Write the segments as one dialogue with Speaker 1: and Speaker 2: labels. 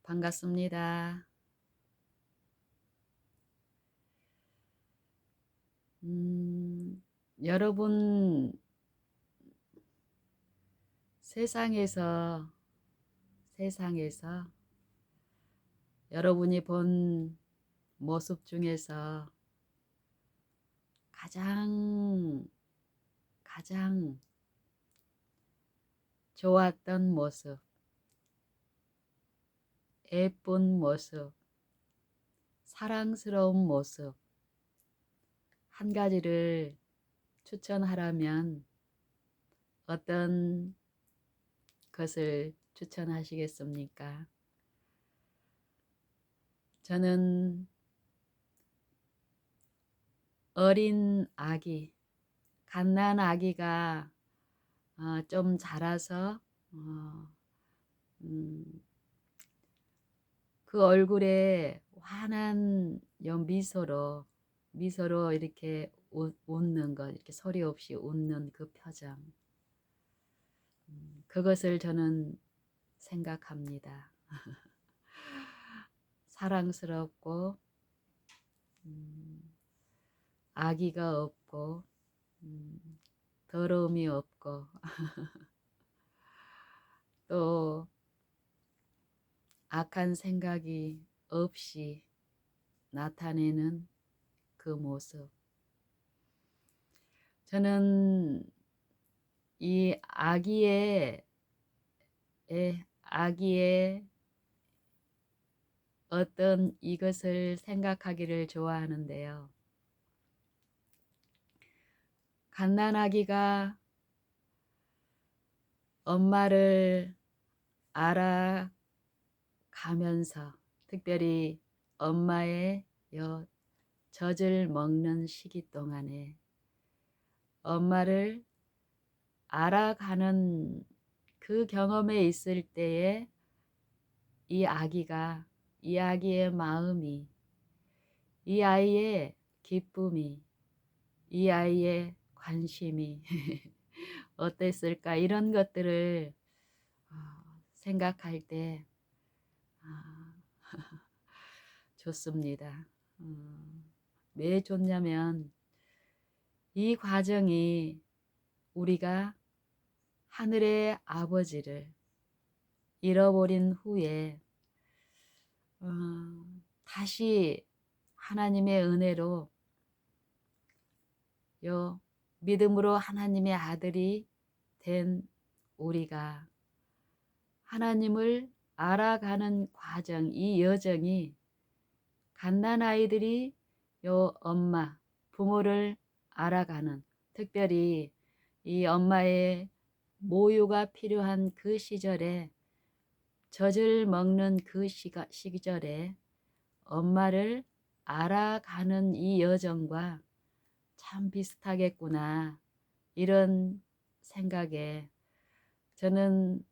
Speaker 1: 반갑습니다. 여러분, 세상에서, 세상에서 여러분이 본 모습 중에서 가장, 가장 좋았던 모습, 예쁜 모습, 사랑스러운 모습, 한 가지를 추천하라면 어떤 것을 추천하시겠습니까? 저는 어린 아기, 갓난 아기가 좀 자라서 어, 음, 그 얼굴에 환한 미소로 이렇게 웃는 것, 이렇게 소리 없이 웃는 그 표정, 그것을 저는 생각합니다. 사랑스럽고 음, 아기가 없고 음, 더러움이 없고 또 악한 생각이 없이 나타내는 그 모습. 저는 이 아기의 어떤 이것을 생각하기를 좋아하는데요. 갓난아기가 엄마를 알아가면서 특별히 엄마의 젖을 먹는 시기 동안에 엄마를 알아가는 그 경험에 있을 때에 이 아기의 마음이, 이 아이의 기쁨이, 이 아이의 관심이 어땠을까 이런 것들을 생각할 때 아, 좋습니다. 왜 좋냐면 이 과정이 우리가 하늘의 아버지를 잃어버린 후에 어, 다시 하나님의 은혜로 믿음으로 하나님의 아들이 된 우리가 하나님을 알아가는 과정, 이 여정이 갓난아이들이 부모를 알아가는, 특별히 이 엄마의 모유가 필요한 그 시절에, 젖을 먹는 그 시절에 엄마를 알아가는 이 여정과 참 비슷하겠구나 이런 생각에 저는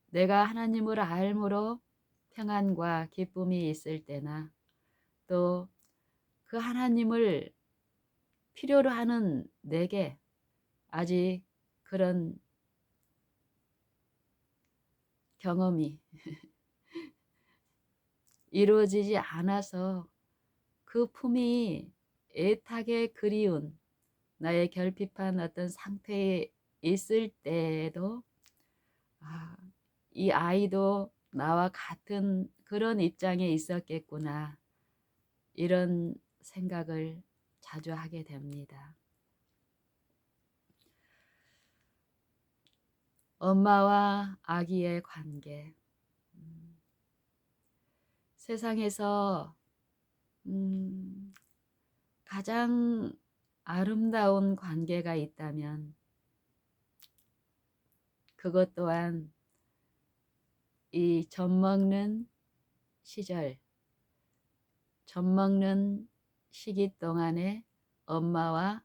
Speaker 1: 내가 하나님을 알므로 평안과 기쁨이 있을 때나 또 그 하나님을 필요로 하는 내게 아직 그런 경험이 이루어지지 않아서 그 품이 애타게 그리운 나의 결핍한 어떤 상태에 있을 때에도 이 아이도 나와 같은 그런 입장에 있었겠구나 이런 생각을 자주 하게 됩니다. 엄마와 아기의 관계. 세상에서 가장 아름다운 관계가 있다면 그것 또한 이 젖먹는 시절, 젖먹는 시기 동안에 엄마와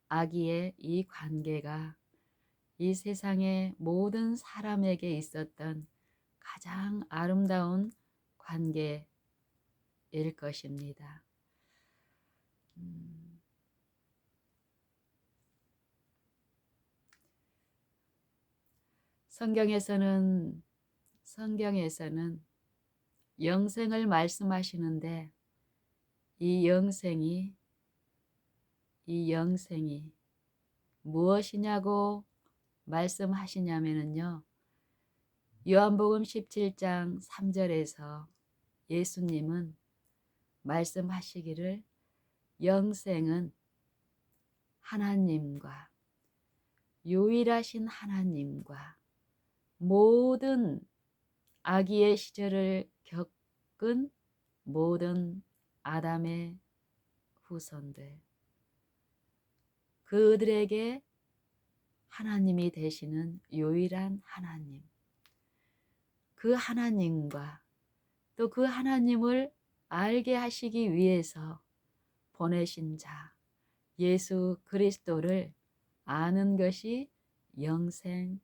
Speaker 1: 아기의 이 관계가 이 세상의 모든 사람에게 있었던 가장 아름다운 관계일 것입니다. 성경에서는 영생을 말씀하시는데 이 영생이 무엇이냐고 말씀하시냐면요. 요한복음 17장 3절에서 예수님은 말씀하시기를 영생은 하나님과 유일하신 하나님과 모든 아기의 시절을 겪은 모든 아담의 후손들 그들에게 하나님이 되시는 유일한 하나님 그 하나님과 또 그 하나님을 알게 하시기 위해서 보내신 자 예수 그리스도를 아는 것이 영생입니다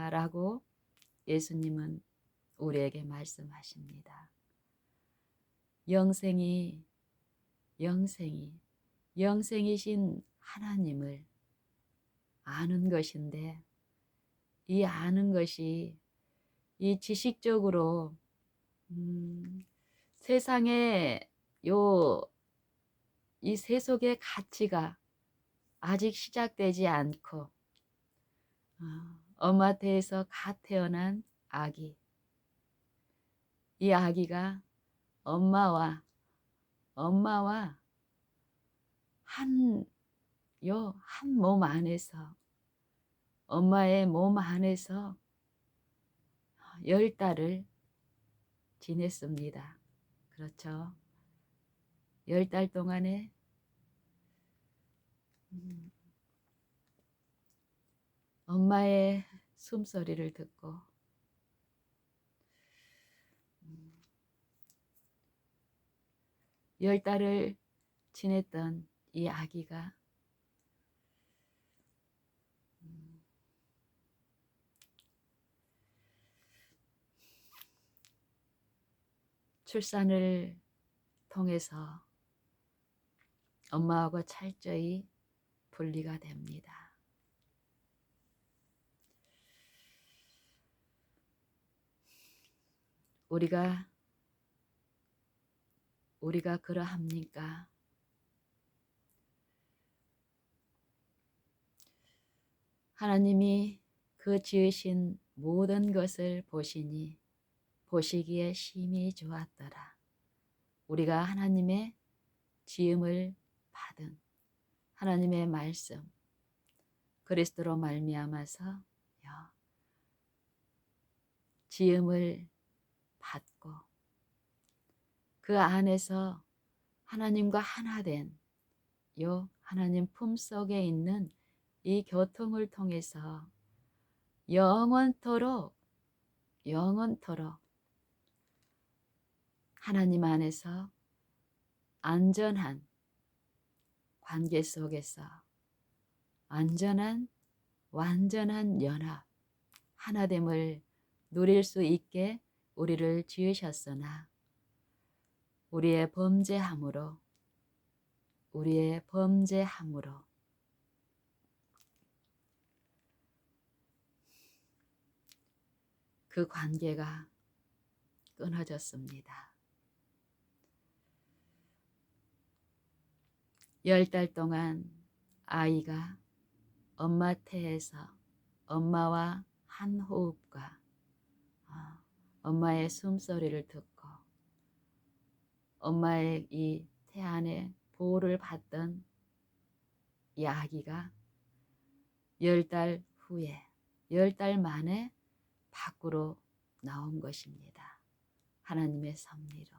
Speaker 1: 라고 예수님은 우리에게 말씀하십니다. 영생이신 하나님을 아는 것인데 이 아는 것이 이 지식적으로 세상에 이 세속의 가치가 아직 시작되지 않고 엄마 태에서 갓 태어난 아기 이 아기가 엄마와 한 몸 안에서 엄마의 몸 안에서 10달을 지냈습니다. 그렇죠. 10달 동안에 엄마의 숨소리를 듣고 10달을 지냈던 이 아기가 출산을 통해서 엄마하고 철저히 분리가 됩니다. 우리가 그러합니까? 하나님이 그 지으신 모든 것을 보시기에 심히 좋았더라. 우리가 하나님의 지음을 받은 하나님의 말씀 그리스도로 말미암아서 지음을 받고 그 안에서 하나님과 하나 된 하나님 품속에 있는 이 교통을 통해서 영원토록 하나님 안에서 안전한 관계 속에서 완전한 연합, 하나됨을 누릴 수 있게 우리를 지으셨으나 우리의 범죄함으로 그 관계가 끊어졌습니다. 10달 동안 아이가 엄마 태에서 엄마와 한 호흡과 엄마의 숨소리를 듣고 엄마의 이 태 안에 보호를 받던 이 아기가 10달 후에 10달 만에 밖으로 나온 것입니다. 하나님의 섭리로.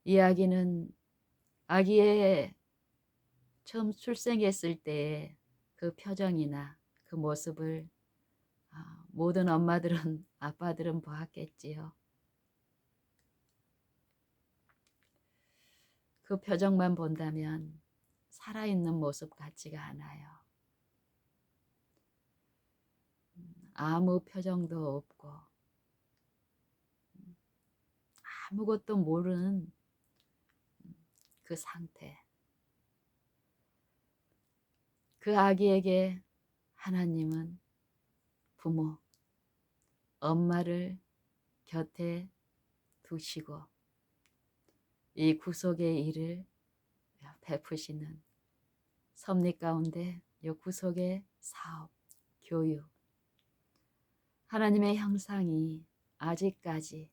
Speaker 1: 이 아기의 처음 출생했을 때의 그 표정이나 그 모습을 모든 엄마들은 아빠들은 보았겠지요. 그 표정만 본다면 살아있는 모습 같지가 않아요. 아무 표정도 없고 아무것도 모르는 그 상태. 그 아기에게 하나님은 부모, 엄마를 곁에 두시고 이 구속의 일을 베푸시는 섭리 가운데 이 구속의 사업, 교육, 하나님의 형상이 아직까지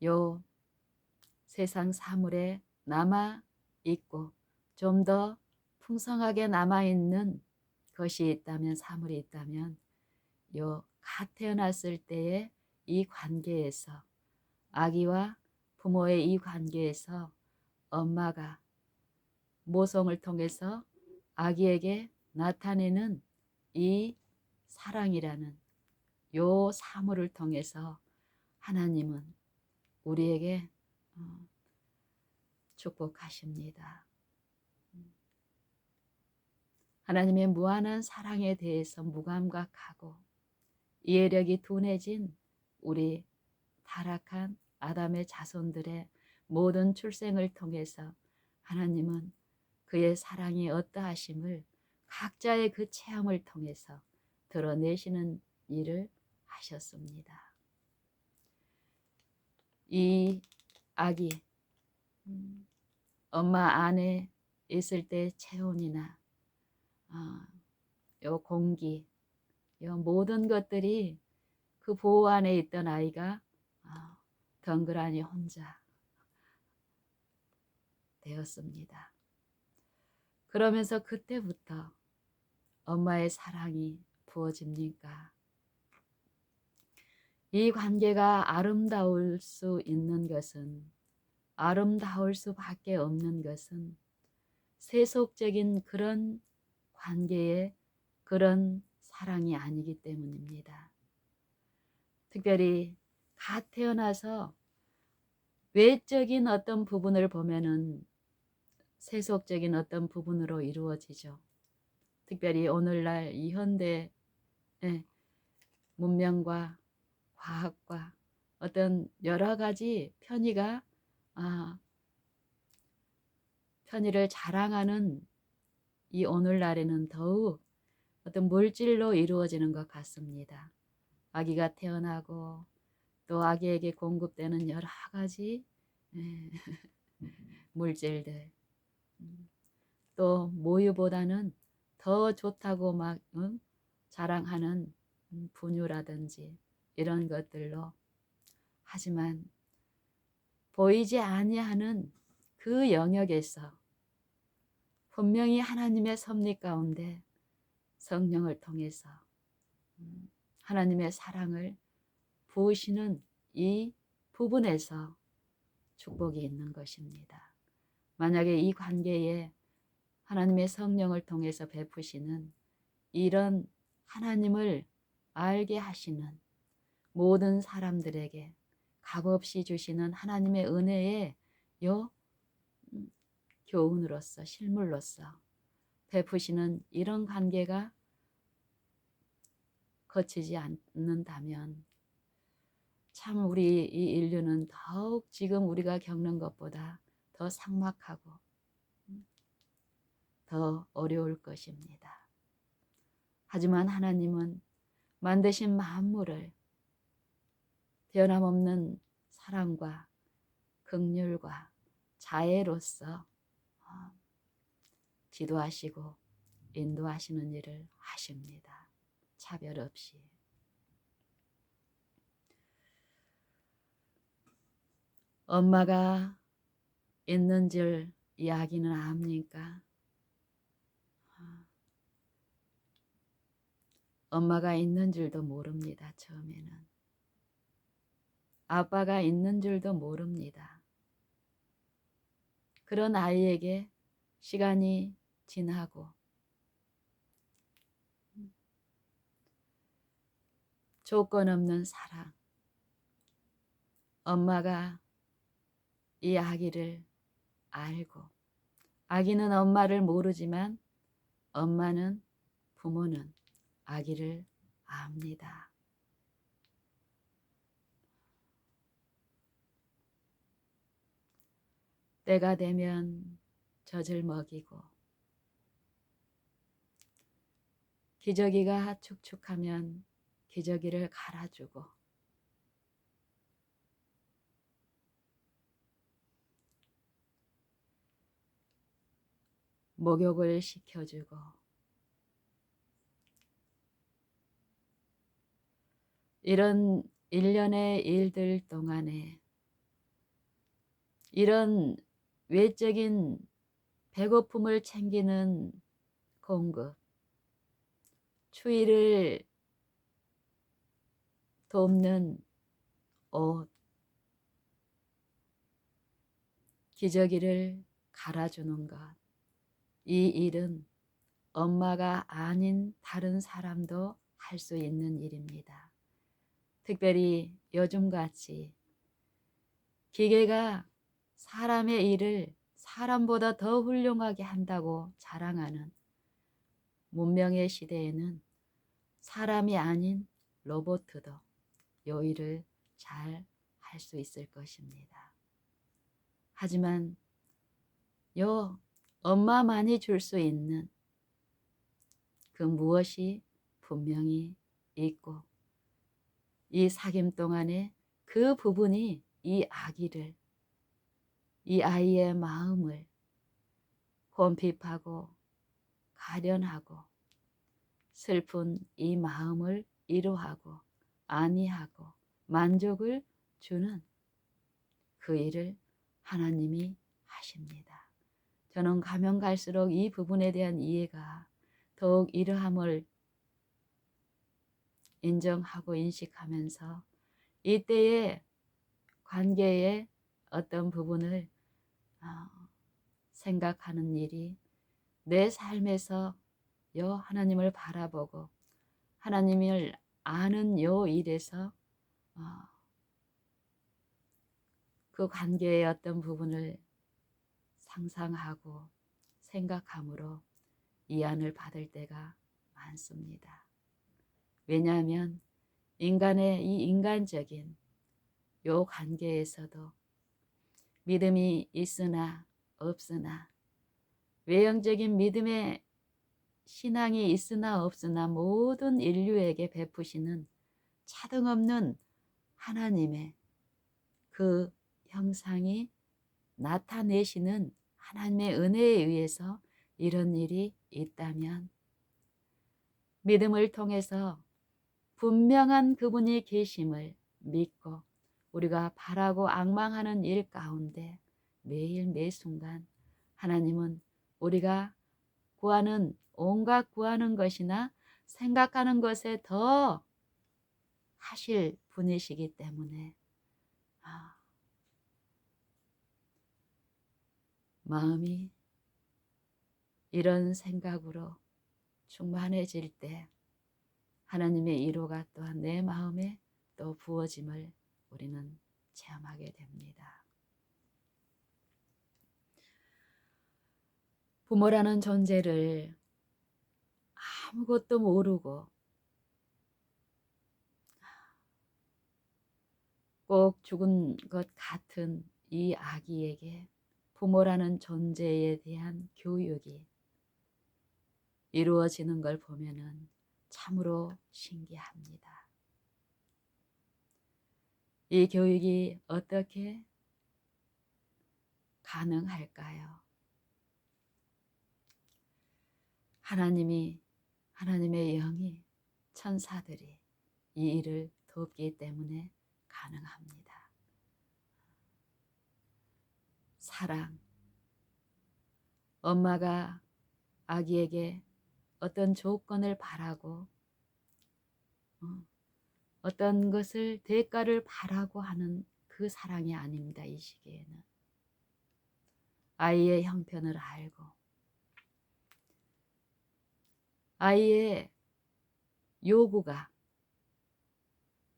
Speaker 1: 요 세상 사물에 남아 있고 좀 더 풍성하게 남아 있는 것이 있다면, 사물이 있다면 요 갓 태어났을 때의 이 관계에서, 아기와 부모의 이 관계에서 엄마가 모성을 통해서 아기에게 나타내는 이 사랑이라는 요 사물을 통해서 하나님은 우리에게 축복하십니다. 하나님의 무한한 사랑에 대해서 무감각하고 이해력이 둔해진 우리 타락한 아담의 자손들의 모든 출생을 통해서 하나님은 그의 사랑이 어떠하심을 각자의 그 체험을 통해서 드러내시는 일을 하셨습니다. 이 아기 엄마 안에 있을 때 체온이나 요 공기, 요 모든 것들이 그 보호 안에 있던 아이가 덩그러니 혼자 되었습니다. 그러면서 그때부터 엄마의 사랑이 부어집니까? 이 관계가 아름다울 수 있는 것은, 아름다울 수밖에 없는 것은 세속적인 그런 관계의 그런 사랑이 아니기 때문입니다. 특별히 갓 태어나서 외적인 어떤 부분을 보면은 세속적인 어떤 부분으로 이루어지죠. 특별히 오늘날 이 현대 문명과 과학과 어떤 여러 가지 편의를 자랑하는 이 오늘날에는 더욱 어떤 물질로 이루어지는 것 같습니다. 아기가 태어나고 또 아기에게 공급되는 여러 가지 물질들, 또 모유보다는 더 좋다고 막 자랑하는 분유라든지 이런 것들로, 하지만 보이지 아니하는 그 영역에서 분명히 하나님의 섭리 가운데 성령을 통해서 하나님의 사랑을 부으시는 이 부분에서 축복이 있는 것입니다. 만약에 이 관계에 하나님의 성령을 통해서 베푸시는 이런 하나님을 알게 하시는 모든 사람들에게 값없이 주시는 하나님의 은혜의 요 교훈으로서, 실물로서 베푸시는 이런 관계가 거치지 않는다면 참 우리 이 인류는 더욱 지금 우리가 겪는 것보다 더 삭막하고 더 어려울 것입니다. 하지만 하나님은 만드신 만물을 변함없는 사랑과 긍휼과 자애로서 지도하시고 인도하시는 일을 하십니다. 차별 없이. 엄마가 있는 줄 이야기는 압니까? 엄마가 있는 줄도 모릅니다. 처음에는. 아빠가 있는 줄도 모릅니다. 그런 아이에게 시간이 지나고 조건 없는 사랑, 엄마가 이 아기를 알고, 아기는 엄마를 모르지만 엄마는, 부모는 아기를 압니다. 때가 되면 젖을 먹이고 기저귀가 축축하면 기저귀를 갈아주고 목욕을 시켜주고 이런 일련의 일들 동안에 이런 외적인 배고픔을 챙기는 공급, 추위를 돕는 옷, 기저귀를 갈아주는 것, 이 일은 엄마가 아닌 다른 사람도 할 수 있는 일입니다. 특별히 요즘같이 기계가 사람의 일을 사람보다 더 훌륭하게 한다고 자랑하는 문명의 시대에는 사람이 아닌 로봇도 요 일을 잘 할 수 있을 것입니다. 하지만 요 엄마만이 줄 수 있는 그 무엇이 분명히 있고 이 사귐 동안에 그 부분이 이 아기를, 이 아이의 마음을 곰핍하고 가련하고 슬픈 이 마음을 위로하고 안위하고 만족을 주는 그 일을 하나님이 하십니다. 저는 가면 갈수록 이 부분에 대한 이해가 더욱 이러함을 인정하고 인식하면서 이때의 관계의 어떤 부분을 생각하는 일이 내 삶에서 요 하나님을 바라보고 하나님을 아는 요 일에서 그 관계의 어떤 부분을 상상하고 생각함으로 이안을 받을 때가 많습니다. 왜냐하면 인간의 이 인간적인 요 관계에서도 믿음이 있으나 없으나 외형적인 믿음의 신앙이 있으나 없으나 모든 인류에게 베푸시는 차등없는 하나님의 그 형상이 나타내시는 하나님의 은혜에 의해서 이런 일이 있다면 믿음을 통해서 분명한 그분이 계심을 믿고 우리가 바라고 앙망하는 일 가운데 매일 매순간 하나님은 우리가 구하는 온갖 구하는 것이나 생각하는 것에 더 하실 분이시기 때문에 마음이 이런 생각으로 충만해질 때 하나님의 위로가 또한 내 마음에 또 부어짐을 우리는 체험하게 됩니다. 부모라는 존재를 아무것도 모르고 꼭 죽은 것 같은 이 아기에게 부모라는 존재에 대한 교육이 이루어지는 걸 보면은 참으로 신기합니다. 이 교육이 어떻게 가능할까요? 하나님의 영이 천사들이 이 일을 돕기 때문에 가능합니다. 사랑, 엄마가 아기에게 어떤 조건을 바라고 어떤 것을 대가를 바라고 하는 그 사랑이 아닙니다. 이 시기에는 아이의 형편을 알고 아이의 요구가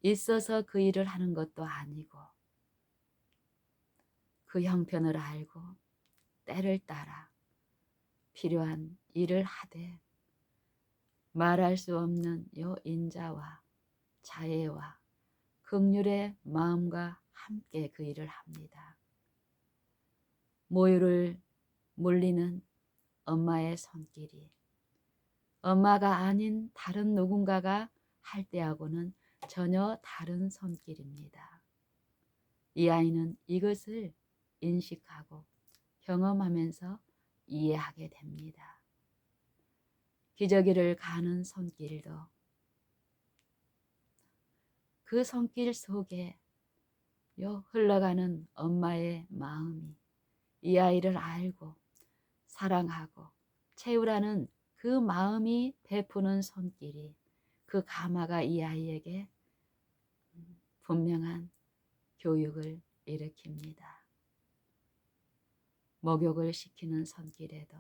Speaker 1: 있어서 그 일을 하는 것도 아니고 그 형편을 알고 때를 따라 필요한 일을 하되 말할 수 없는 요 인자와 자애와 긍휼의 마음과 함께 그 일을 합니다. 모유를 물리는 엄마의 손길이 엄마가 아닌 다른 누군가가 할 때하고는 전혀 다른 손길입니다. 이 아이는 이것을 인식하고 경험하면서 이해하게 됩니다. 기저귀를 가는 손길도 그 손길 속에 흘러가는 엄마의 마음이 이 아이를 알고 사랑하고 채우라는 그 마음이 베푸는 손길이 그 가마가 이 아이에게 분명한 교육을 일으킵니다. 목욕을 시키는 손길에도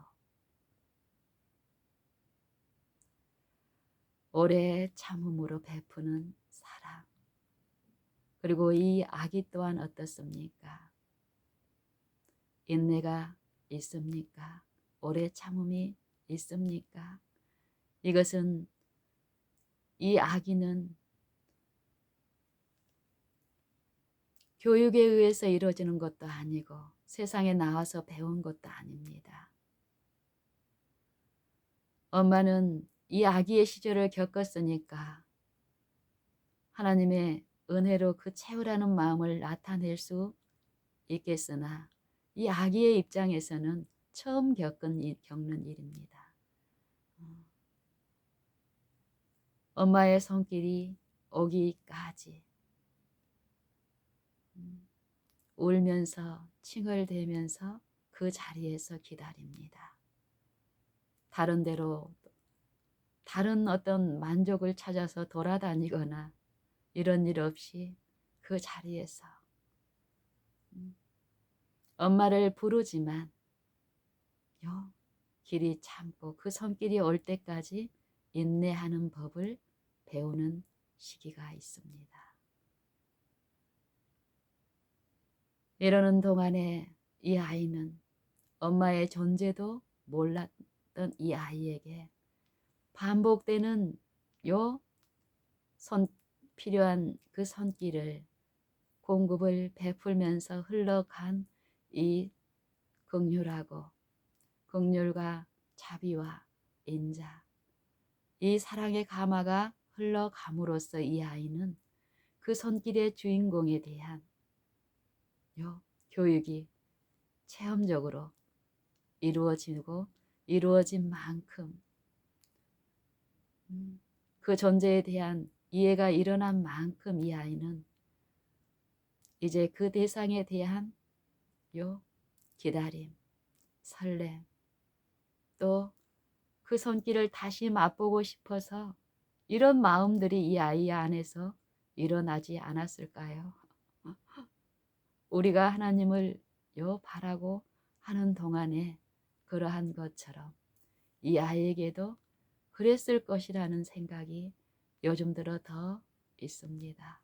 Speaker 1: 오래 참음으로 베푸는 사랑. 그리고 이 아기 또한 어떻습니까? 인내가 있습니까? 오래 참음이 있습니까? 이것은 이 아기는 교육에 의해서 이루어지는 것도 아니고 세상에 나와서 배운 것도 아닙니다. 엄마는 이 아기의 시절을 겪었으니까 하나님의 은혜로 그 채우라는 마음을 나타낼 수 있겠으나 이 아기의 입장에서는 처음 겪는 일입니다. 엄마의 손길이 오기까지 울면서 칭얼대면서 그 자리에서 기다립니다. 다른 데로 다른 어떤 만족을 찾아서 돌아다니거나 이런 일 없이 그 자리에서 엄마를 부르지만 길이 참고 그 손길이 올 때까지 인내하는 법을 배우는 시기가 있습니다. 이러는 동안에 이 아이는 엄마의 존재도 몰랐던 이 아이에게 반복되는 필요한 그 손길을 공급을 베풀면서 흘러간 이 긍휼과 자비와 인자, 이 사랑의 가마가 흘러감으로써 이 아이는 그 손길의 주인공에 대한 교육이 체험적으로 이루어진 만큼 그 존재에 대한 이해가 일어난 만큼 이 아이는 이제 그 대상에 대한 기다림, 설렘, 또 그 손길을 다시 맛보고 싶어서 이런 마음들이 이 아이 안에서 일어나지 않았을까요? 우리가 하나님을 바라고 하는 동안에 그러한 것처럼 이 아이에게도 그랬을 것이라는 생각이 요즘 들어 더 있습니다.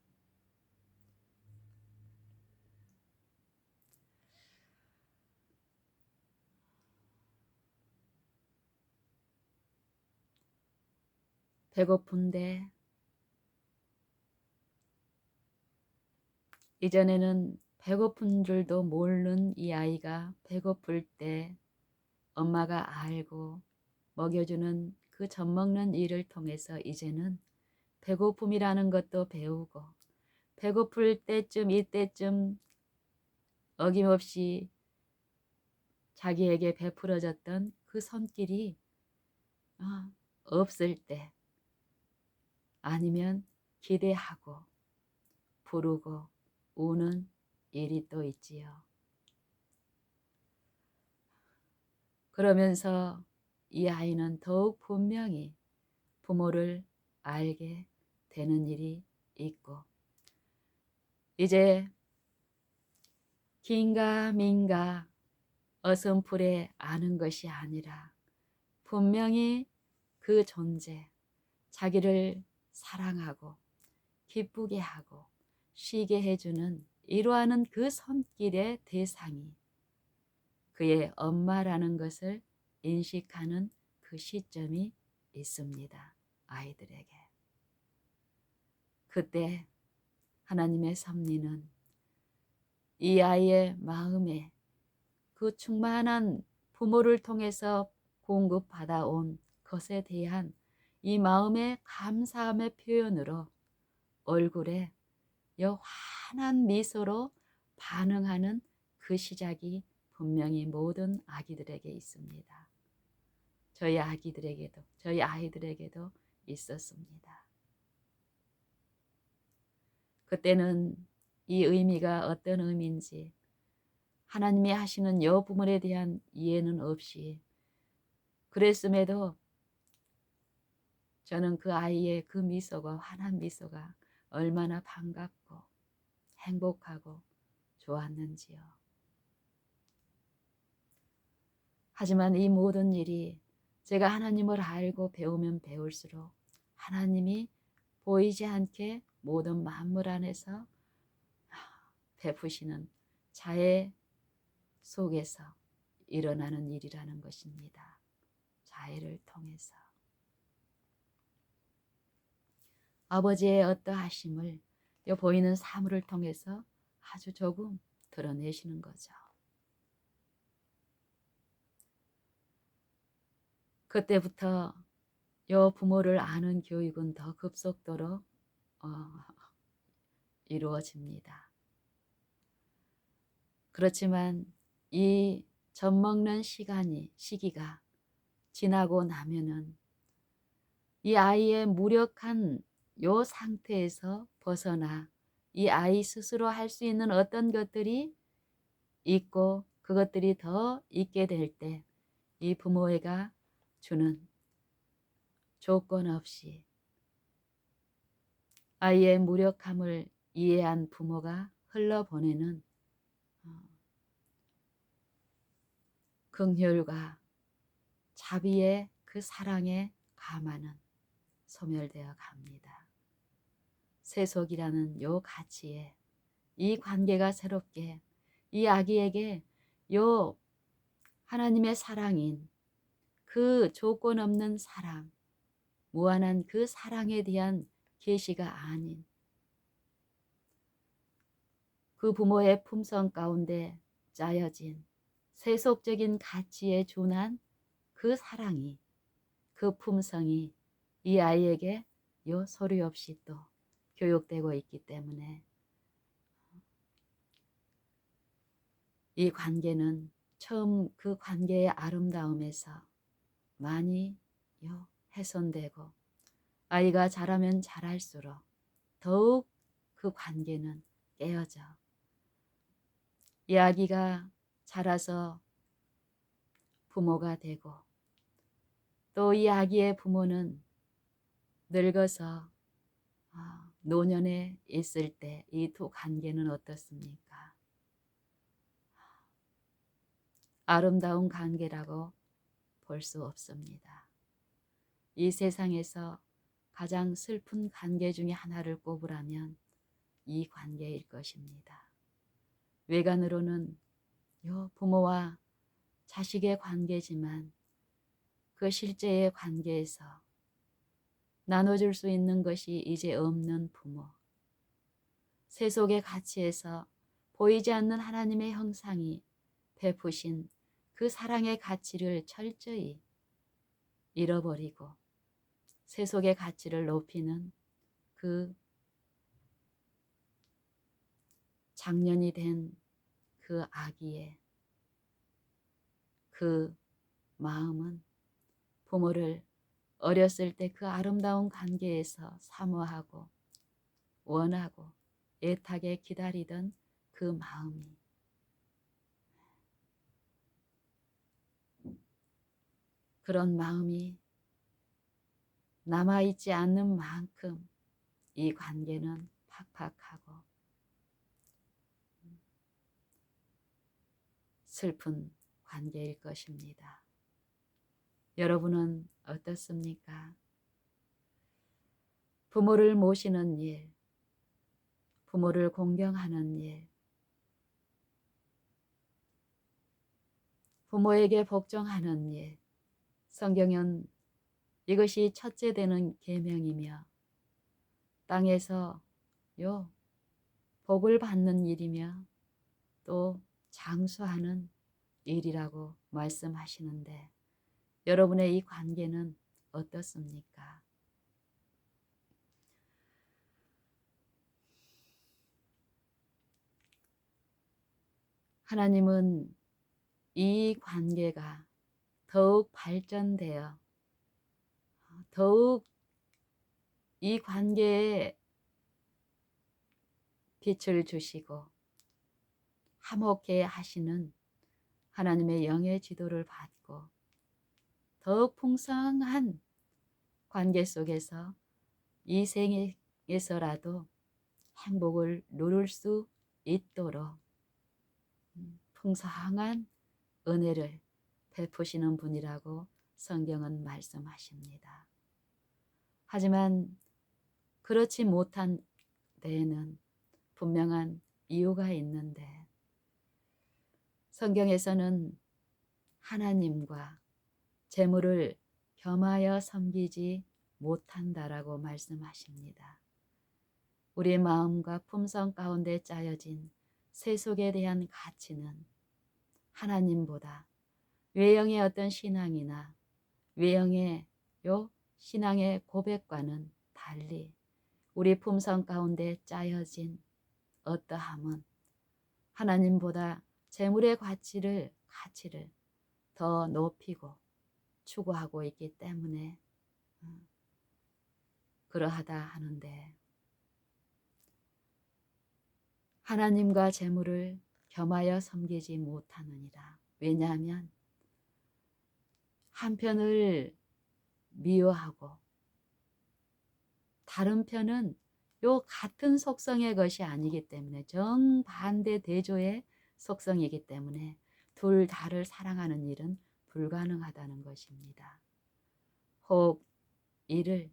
Speaker 1: 배고픈데 이전에는 배고픈 줄도 모르는 이 아이가 배고플 때 엄마가 알고 먹여주는 그 젖먹는 일을 통해서 이제는 배고픔이라는 것도 배우고 배고플 때쯤 이때쯤 어김없이 자기에게 베풀어졌던 그 손길이 없을 때 아니면 기대하고 부르고 우는 일이 또 있지요. 그러면서 이 아이는 더욱 분명히 부모를 알게 되는 일이 있고 이제 긴가 민가 어슴풀에 아는 것이 아니라 분명히 그 존재, 자기를 사랑하고 기쁘게 하고 쉬게 해주는 이루하는 그 손길의 대상이 그의 엄마라는 것을 인식하는 그 시점이 있습니다. 아이들에게. 그때 하나님의 섭리는 이 아이의 마음에 그 충만한 부모를 통해서 공급받아온 것에 대한 이 마음의 감사함의 표현으로 얼굴에 여 환한 미소로 반응하는 그 시작이 분명히 모든 아기들에게 있습니다. 저희 아기들에게도, 저희 아이들에게도 있었습니다. 그때는 이 의미가 어떤 의미인지 하나님이 하시는 여 부분에 대한 이해는 없이, 그랬음에도 저는 그 아이의 그 미소가, 환한 미소가 얼마나 반갑고 행복하고 좋았는지요. 하지만 이 모든 일이 제가 하나님을 알고 배우면 배울수록 하나님이 보이지 않게 모든 만물 안에서 베푸시는 자애 속에서 일어나는 일이라는 것입니다. 자애를 통해서 아버지의 어떠하심을 이 보이는 사물을 통해서 아주 조금 드러내시는 거죠. 그때부터 요 부모를 아는 교육은 더 급속도로 이루어집니다. 그렇지만 이 젖먹는 시기가 지나고 나면은 이 아이의 무력한 요 상태에서 벗어나 이 아이 스스로 할 수 있는 어떤 것들이 있고 그것들이 더 있게 될 때 이 부모가 주는 조건 없이 아이의 무력함을 이해한 부모가 흘러보내는 긍휼과 자비의 그 사랑의 가마는 소멸되어 갑니다. 세속이라는 요 가치에 이 관계가 새롭게 이 아기에게 요 하나님의 사랑인 그 조건 없는 사랑, 무한한 그 사랑에 대한 계시가 아닌 그 부모의 품성 가운데 짜여진 세속적인 가치에 준한 그 사랑이, 그 품성이 이 아이에게 요 소리 없이 또 교육되고 있기 때문에 이 관계는 처음 그 관계의 아름다움에서 많이 훼손되고 아이가 자라면 자랄수록 더욱 그 관계는 깨어져 이 아기가 자라서 부모가 되고 또 이 아기의 부모는 늙어서 노년에 있을 때 이 두 관계는 어떻습니까? 아름다운 관계라고 볼 수 없습니다. 이 세상에서 가장 슬픈 관계 중에 하나를 꼽으라면 이 관계일 것입니다. 외관으로는 부모와 자식의 관계지만 그 실제의 관계에서 나눠줄 수 있는 것이 이제 없는 부모, 세속의 가치에서 보이지 않는 하나님의 형상이 베푸신 그 사랑의 가치를 철저히 잃어버리고 세속의 가치를 높이는 그 장년이 된 그 아기의 그 마음은 부모를 어렸을 때 그 아름다운 관계에서 사모하고 원하고 애타게 기다리던 그 마음이 그런 마음이 남아있지 않는 만큼 이 관계는 팍팍하고 슬픈 관계일 것입니다. 여러분은 어떻습니까? 부모를 모시는 일, 부모를 공경하는 일, 부모에게 복종하는 일, 성경은 이것이 첫째 되는 계명이며 땅에서 복을 받는 일이며 또 장수하는 일이라고 말씀하시는데 여러분의 이 관계는 어떻습니까? 하나님은 이 관계가 더욱 발전되어 더욱 이 관계에 빛을 주시고 화목해 하시는 하나님의 영의 지도를 받고 더욱 풍성한 관계 속에서 이 생에서라도 행복을 누릴 수 있도록 풍성한 은혜를 베푸시는 분이라고 성경은 말씀하십니다. 하지만 그렇지 못한 데에는 분명한 이유가 있는데 성경에서는 하나님과 재물을 겸하여 섬기지 못한다라고 말씀하십니다. 우리의 마음과 품성 가운데 짜여진 세속에 대한 가치는 하나님보다 외형의 어떤 신앙이나 외형의 신앙의 고백과는 달리 우리 품성 가운데 짜여진 어떠함은 하나님보다 재물의 가치를 더 높이고 추구하고 있기 때문에 그러하다 하는데 하나님과 재물을 겸하여 섬기지 못하느니라. 왜냐하면 한편을 미워하고 다른 편은 요 같은 속성의 것이 아니기 때문에 정반대 대조의 속성이기 때문에 둘 다를 사랑하는 일은 불가능하다는 것입니다. 혹 이를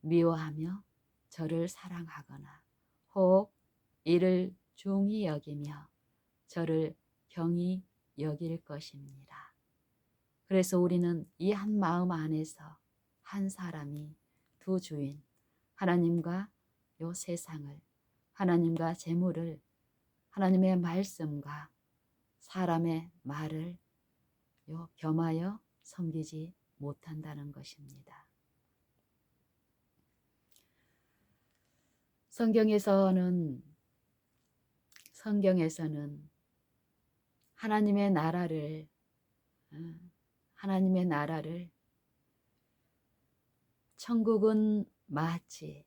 Speaker 1: 미워하며 저를 사랑하거나 혹 이를 중히 여기며 저를 경히 여길 것입니다. 그래서 우리는 이 한 마음 안에서 한 사람이 두 주인, 하나님과 요 세상을, 하나님과 재물을, 하나님의 말씀과 사람의 말을 겸하여 섬기지 못한다는 것입니다. 성경에서는 하나님의 나라를 천국은 마치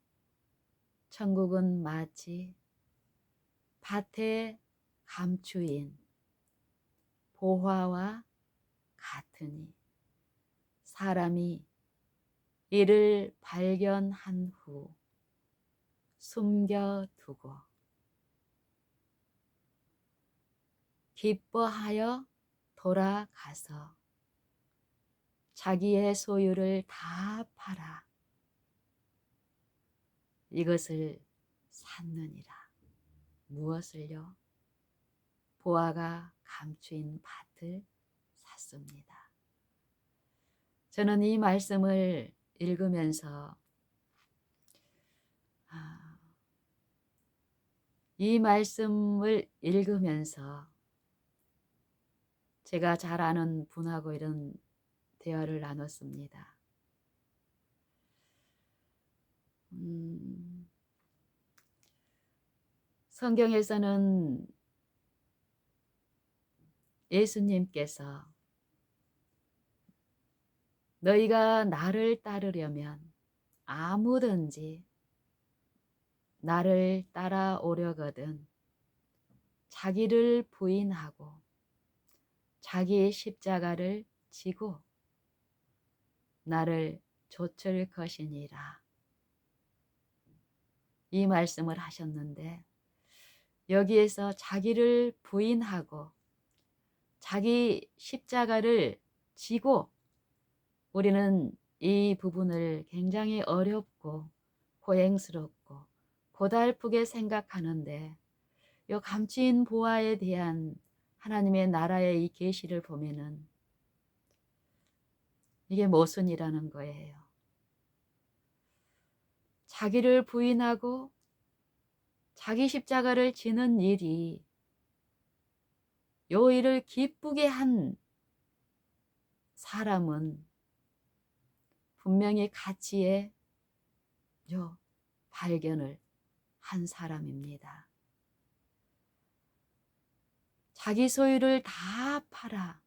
Speaker 1: 밭에 감추인 보화와 같으니 사람이 이를 발견한 후 숨겨두고 기뻐하여 돌아가서 자기의 소유를 다 팔아 이것을 샀느니라. 무엇을요? 보화가 감추인 밭을 샀습니다. 저는 이 말씀을 읽으면서 제가 잘 아는 분하고 이런 대화를 나눴습니다. 성경에서는 예수님께서 너희가 나를 따르려면 아무든지 나를 따라오려거든 자기를 부인하고 자기의 십자가를 지고 나를 좇을 것이니라. 이 말씀을 하셨는데 여기에서 자기를 부인하고 자기 십자가를 지고 우리는 이 부분을 굉장히 어렵고 고행스럽고 고달프게 생각하는데 이 감추인 보화에 대한 하나님의 나라의 이 계시를 보면은 이게 모순이라는 거예요. 자기를 부인하고 자기 십자가를 지는 일이 요 일을 기쁘게 한 사람은 분명히 가치의 요 발견을 한 사람입니다. 자기 소유를 다 팔아.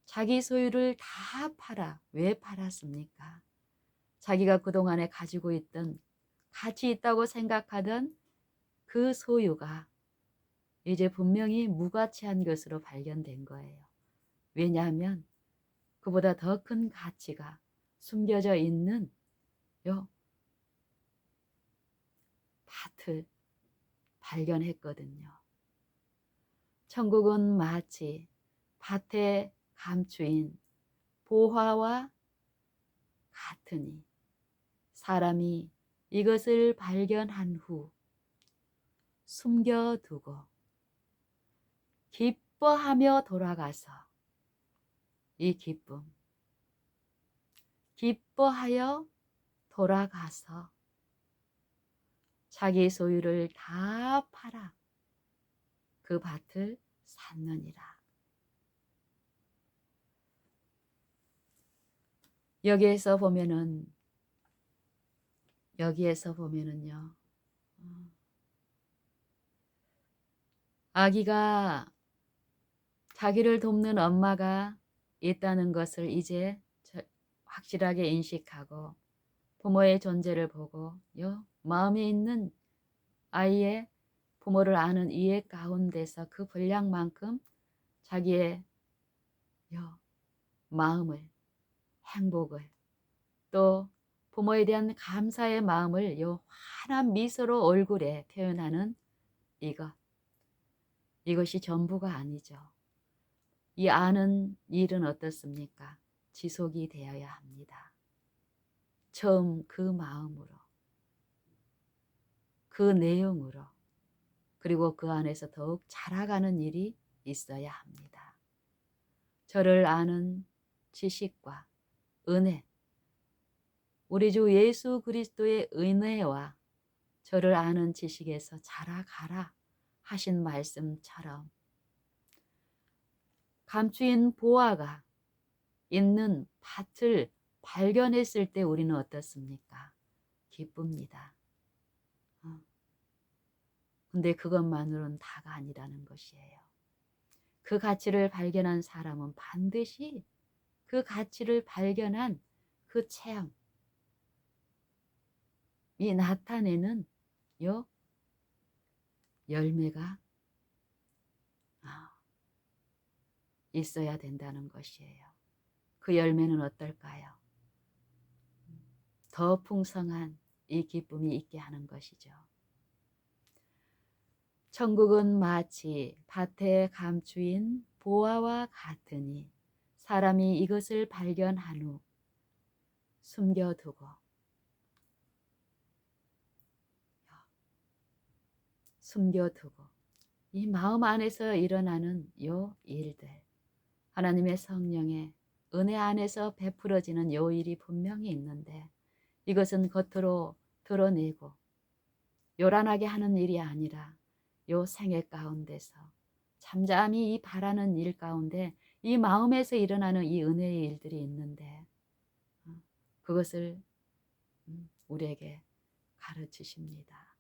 Speaker 1: 자기 소유를 다 팔아. 왜 팔았습니까? 자기가 그동안에 가지고 있던 가치 있다고 생각하던 그 소유가 이제 분명히 무가치한 것으로 발견된 거예요. 왜냐하면 그보다 더 큰 가치가 숨겨져 있는 요 밭을 발견했거든요. 천국은 마치 밭에 감추인 보화와 같으니 사람이 이것을 발견한 후 숨겨두고 기뻐하며 돌아가서 이 기뻐하여 돌아가서 자기 소유를 다 팔아 그 밭을 샀느니라. 여기에서 보면은요. 아기가 자기를 돕는 엄마가 있다는 것을 이제 확실하게 인식하고 부모의 존재를 보고 마음에 있는 아이의 부모를 아는 이해 가운데서 그 분량만큼 자기의 마음을, 행복을, 또 부모에 대한 감사의 마음을 환한 미소로 얼굴에 표현하는 이것이 전부가 아니죠. 이 아는 일은 어떻습니까? 지속이 되어야 합니다. 처음 그 마음으로, 그 내용으로, 그리고 그 안에서 더욱 자라가는 일이 있어야 합니다. 저를 아는 지식과 은혜, 우리 주 예수 그리스도의 은혜와 저를 아는 지식에서 자라가라 하신 말씀처럼 감추인 보화가 있는 밭을 발견했을 때 우리는 어떻습니까? 기쁩니다. 근데 그것만으로는 다가 아니라는 것이에요. 그 가치를 발견한 사람은 반드시 그 가치를 발견한 그 체험이 나타내는 열매가 있어야 된다는 것이에요. 그 열매는 어떨까요? 더 풍성한 이 기쁨이 있게 하는 것이죠. 천국은 마치 밭에 감추인 보화와 같으니 사람이 이것을 발견한 후 숨겨두고 이 마음 안에서 일어나는 일들, 하나님의 성령의 은혜 안에서 베풀어지는 일이 분명히 있는데 이것은 겉으로 드러내고 요란하게 하는 일이 아니라 생애 가운데서 잠잠히 이 바라는 일 가운데 이 마음에서 일어나는 이 은혜의 일들이 있는데 그것을 우리에게 가르치십니다.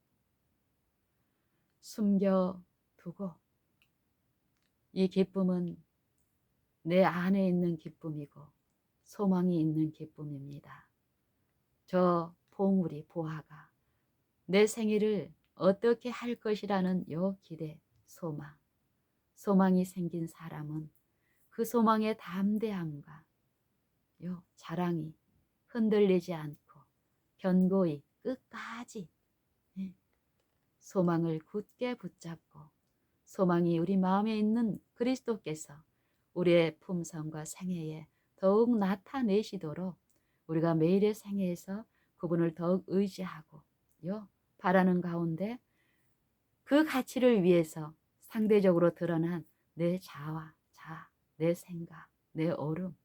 Speaker 1: 숨겨두고 이 기쁨은 내 안에 있는 기쁨이고 소망이 있는 기쁨입니다. 저 보물이 보화가 내 생일을 어떻게 할 것이라는 기대, 소망이 생긴 사람은 그 소망의 담대함과 자랑이 흔들리지 않고 견고히 끝까지 소망을 굳게 붙잡고 소망이 우리 마음에 있는 그리스도께서 우리의 품성과 생애에 더욱 나타내시도록 우리가 매일의 생애에서 그분을 더욱 의지하고 바라는 가운데 그 가치를 위해서 상대적으로 드러난 내 내 생각, 내 얼음,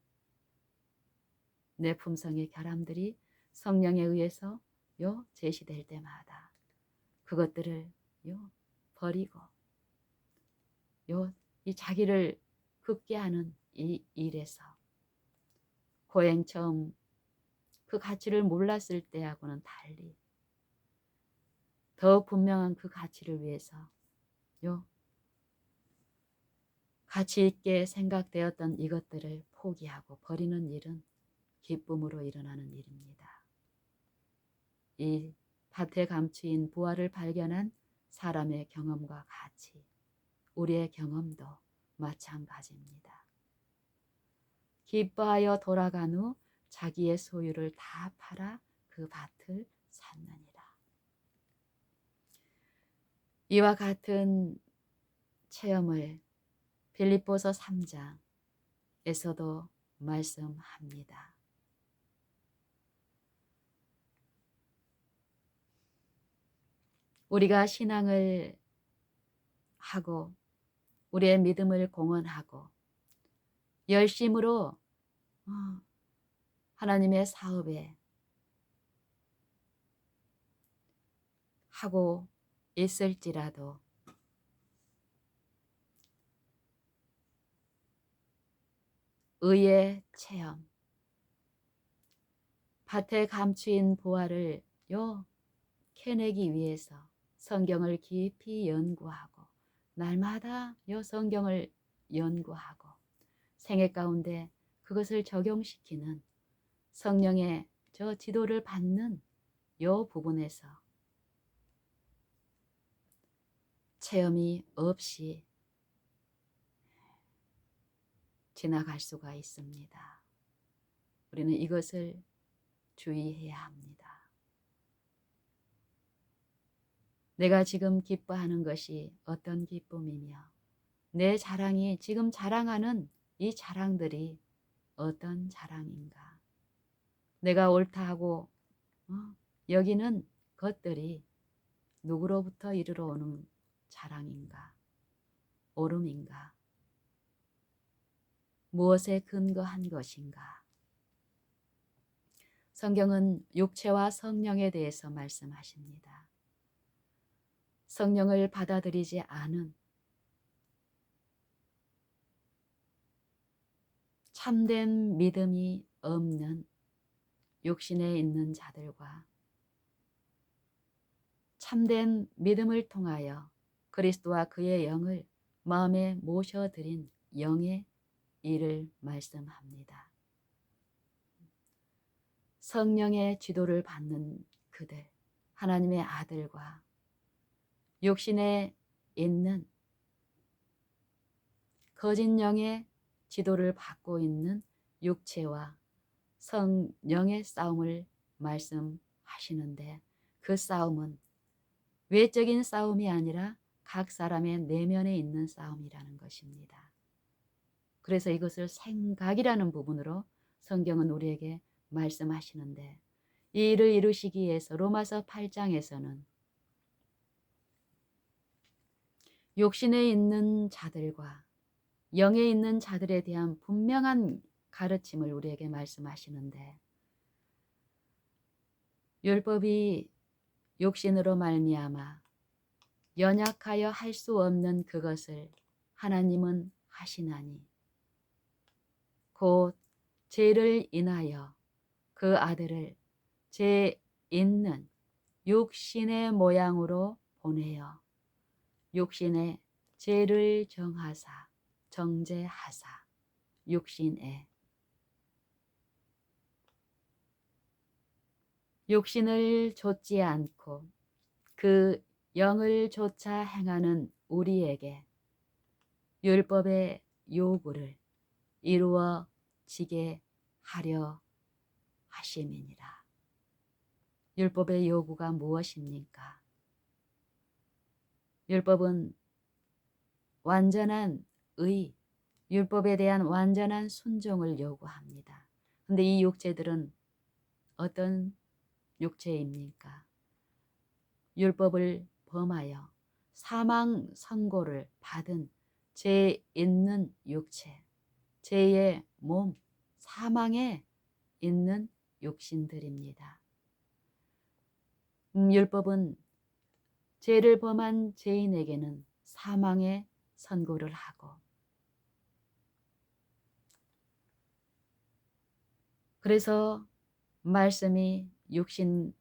Speaker 1: 내 품성의 결함들이 성령에 의해서 제시될 때마다 그것들을 버리고 이 자기를 굳게 하는 이 일에서 고행 처음 그 가치를 몰랐을 때하고는 달리 더 분명한 그 가치를 위해서 가치 있게 생각되었던 이것들을 포기하고 버리는 일은 기쁨으로 일어나는 일입니다. 이 밭에 감추인 부활을 발견한 사람의 경험과 같이 우리의 경험도 마찬가지입니다. 기뻐하여 돌아간 후 자기의 소유를 다 팔아 그 밭을 샀느니라. 이와 같은 체험을 빌립보서 3장에서도 말씀합니다. 우리가 신앙을 하고 우리의 믿음을 공헌하고 열심으로 하나님의 사업에 하고 있을지라도 의의 체험, 밭에 감추인 보화를 캐내기 위해서 성경을 깊이 연구하고 날마다 성경을 연구하고 생애 가운데 그것을 적용시키는 성령의 지도를 받는 부분에서 체험이 없이 지나갈 수가 있습니다. 우리는 이것을 주의해야 합니다. 내가 지금 기뻐하는 것이 어떤 기쁨이며 내 자랑이 지금 자랑하는 이 자랑들이 어떤 자랑인가? 내가 옳다 하고 여기는 것들이 누구로부터 이르러 오는 자랑인가? 옳음인가? 무엇에 근거한 것인가? 성경은 육체와 성령에 대해서 말씀하십니다. 성령을 받아들이지 않은 참된 믿음이 없는 육신에 있는 자들과 참된 믿음을 통하여 그리스도와 그의 영을 마음에 모셔드린 영의 일을 말씀합니다. 성령의 지도를 받는 그들, 하나님의 아들과 육신에 있는 거짓 영의 지도를 받고 있는 육체와 성령의 싸움을 말씀하시는데 그 싸움은 외적인 싸움이 아니라 각 사람의 내면에 있는 싸움이라는 것입니다. 그래서 이것을 생각이라는 부분으로 성경은 우리에게 말씀하시는데 이 일을 이루시기 위해서 로마서 8장에서는 육신에 있는 자들과 영에 있는 자들에 대한 분명한 가르침을 우리에게 말씀하시는데 율법이 육신으로 말미암아 연약하여 할 수 없는 그것을 하나님은 하시나니 곧 죄를 인하여 그 아들을 죄 있는 육신의 모양으로 보내어 육신의 죄를 정죄하사 육신에 육신을 좇지 않고 그 영을 좇아 행하는 우리에게 율법의 요구를 이루어지게 하려 하심이니라. 율법의 요구가 무엇입니까? 율법은 완전한 율법에 대한 완전한 순종을 요구합니다. 근데 이 육체들은 어떤 육체입니까? 율법을 범하여 사망 선고를 받은 죄 있는 육체, 죄의 몸, 사망에 있는 육신들입니다. 율법은 죄를 범한 죄인에게는 사망의 선고를 하고 그래서 말씀이 육신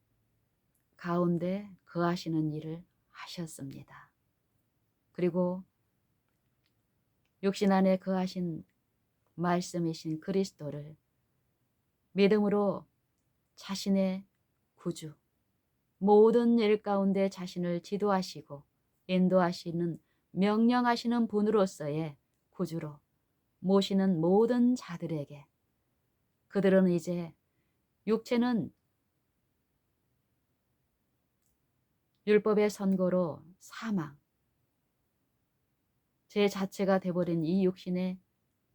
Speaker 1: 가운데 거하시는 일을 하셨습니다. 그리고 육신 안에 거하신 말씀이신 그리스도를 믿음으로 자신의 구주, 모든 일 가운데 자신을 지도하시고 인도하시는 명령하시는 분으로서의 구주로 모시는 모든 자들에게 그들은 이제 육체는 율법의 선고로 사망, 죄 자체가 돼버린 이 육신에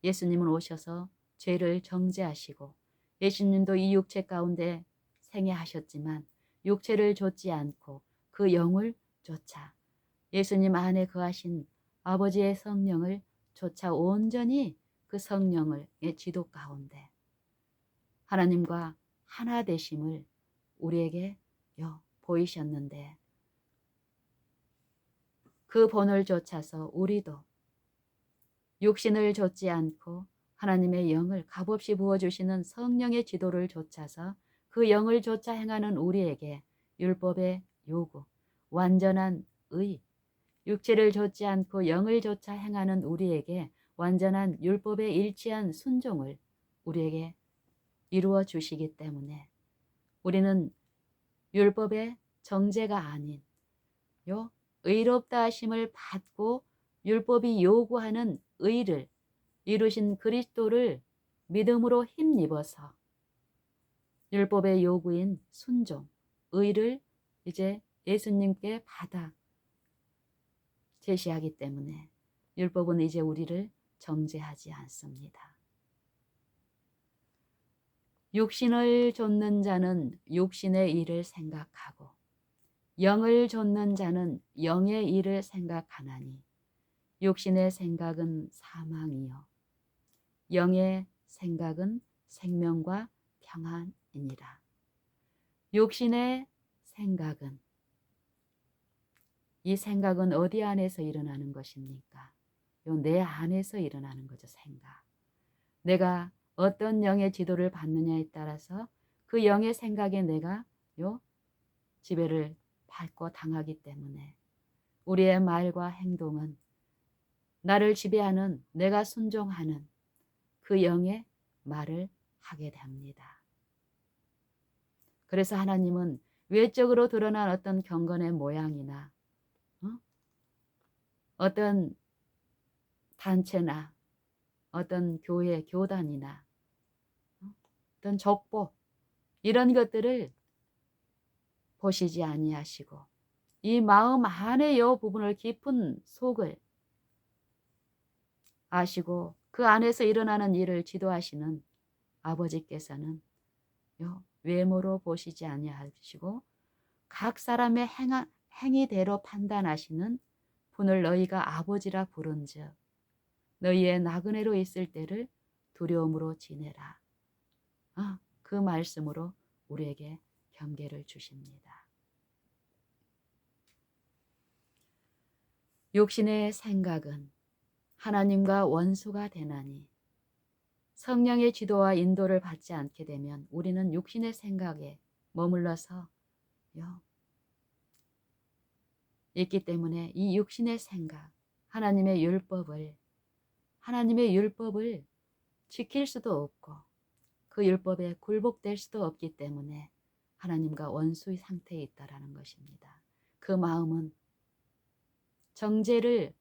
Speaker 1: 예수님은 오셔서 죄를 정죄하시고 예수님도 이 육체 가운데 생애하셨지만 육체를 좇지 않고 그 영을 쫓아 예수님 안에 거하신 아버지의 성령을 쫓아 온전히 그 성령의 지도 가운데 하나님과 하나 되심을 우리에게 보이셨는데 그 본을 쫓아서 우리도 육신을 좇지 않고 하나님의 영을 값없이 부어주시는 성령의 지도를 쫓아서 그 영을 쫓아 행하는 우리에게 율법의 요구, 완전한 의, 육체를 좇지 않고 영을 쫓아 행하는 우리에게 완전한 율법에 일치한 순종을 우리에게 이루어 주시기 때문에 우리는 율법의 정죄가 아닌 의롭다 하심을 받고 율법이 요구하는 의를 이루신 그리스도를 믿음으로 힘입어서 율법의 요구인 순종, 의를 이제 예수님께 받아 제시하기 때문에 율법은 이제 우리를 정죄하지 않습니다. 육신을 좇는 자는 육신의 일을 생각하고 영을 좇는 자는 영의 일을 생각하나니 육신의 생각은 사망이요 영의 생각은 생명과 평안이니라. 육신의 생각은 이 생각은 어디 안에서 일어나는 것입니까? 내 안에서 일어나는 거죠. 생각. 내가 어떤 영의 지도를 받느냐에 따라서 그 영의 생각에 내가 지배를 받고 당하기 때문에 우리의 말과 행동은 나를 지배하는 내가 순종하는 그 영의 말을 하게 됩니다. 그래서 하나님은 외적으로 드러난 어떤 경건의 모양이나 어떤 단체나 어떤 교회, 교단이나 어떤 족보 이런 것들을 보시지 아니하시고 이 마음 안의 요 부분을 깊은 속을 아시고 그 안에서 일어나는 일을 지도하시는 아버지께서는 외모로 보시지 아니하시고 각 사람의 행위대로 판단하시는 분을 너희가 아버지라 부른즉 너희의 나그네로 있을 때를 두려움으로 지내라. 그 말씀으로 우리에게 경계를 주십니다. 육신의 생각은 하나님과 원수가 되나니 성령의 지도와 인도를 받지 않게 되면 우리는 육신의 생각에 머물러서 있기 때문에 이 육신의 생각, 하나님의 율법을 지킬 수도 없고 그 율법에 굴복될 수도 없기 때문에 하나님과 원수의 상태에 있다라는 것입니다. 그 마음은 정죄를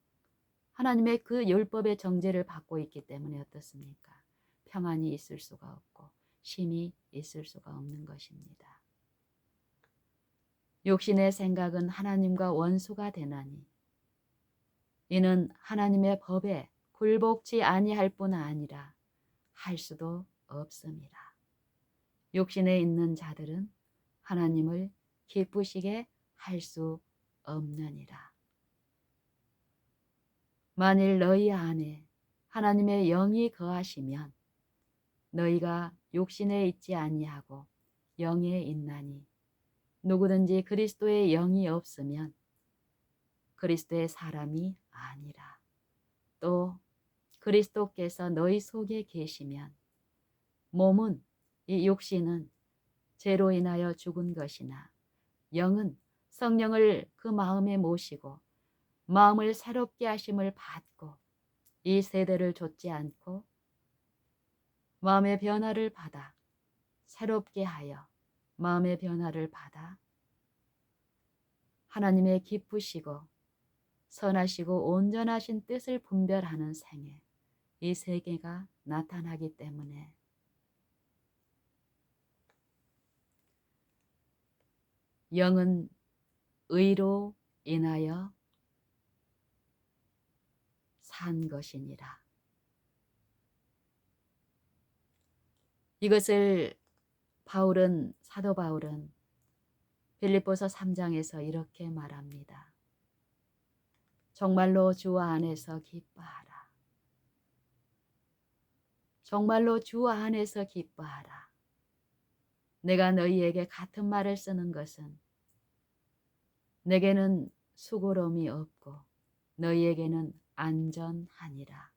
Speaker 1: 하나님의 그 율법의 정죄를 받고 있기 때문에 어떻습니까? 평안이 있을 수가 없고 쉼이 있을 수가 없는 것입니다. 육신의 생각은 하나님과 원수가 되나니 이는 하나님의 법에 굴복치 아니할 뿐 아니라 할 수도 없음이라. 육신에 있는 자들은 하나님을 기쁘시게 할 수 없느니라. 만일 너희 안에 하나님의 영이 거하시면 너희가 육신에 있지 아니하고 영에 있나니 누구든지 그리스도의 영이 없으면 그리스도의 사람이 아니라. 또 그리스도께서 너희 속에 계시면 몸은 이 육신은 죄로 인하여 죽은 것이나 영은 성령을 그 마음에 모시고 마음을 새롭게 하심을 받고 이 세대를 좇지 않고 마음의 변화를 받아 새롭게 하여 마음의 변화를 받아 하나님의 기쁘시고 선하시고 온전하신 뜻을 분별하는 생애, 이 세계가 나타나기 때문에 영은 의로 인하여 산 것이니라. 이것을 사도 바울은 빌립보서 3장에서 이렇게 말합니다. 정말로 주 안에서 기뻐하라. 정말로 주 안에서 기뻐하라. 내가 너희에게 같은 말을 쓰는 것은 내게는 수고로움이 없고 너희에게는 안전하니라.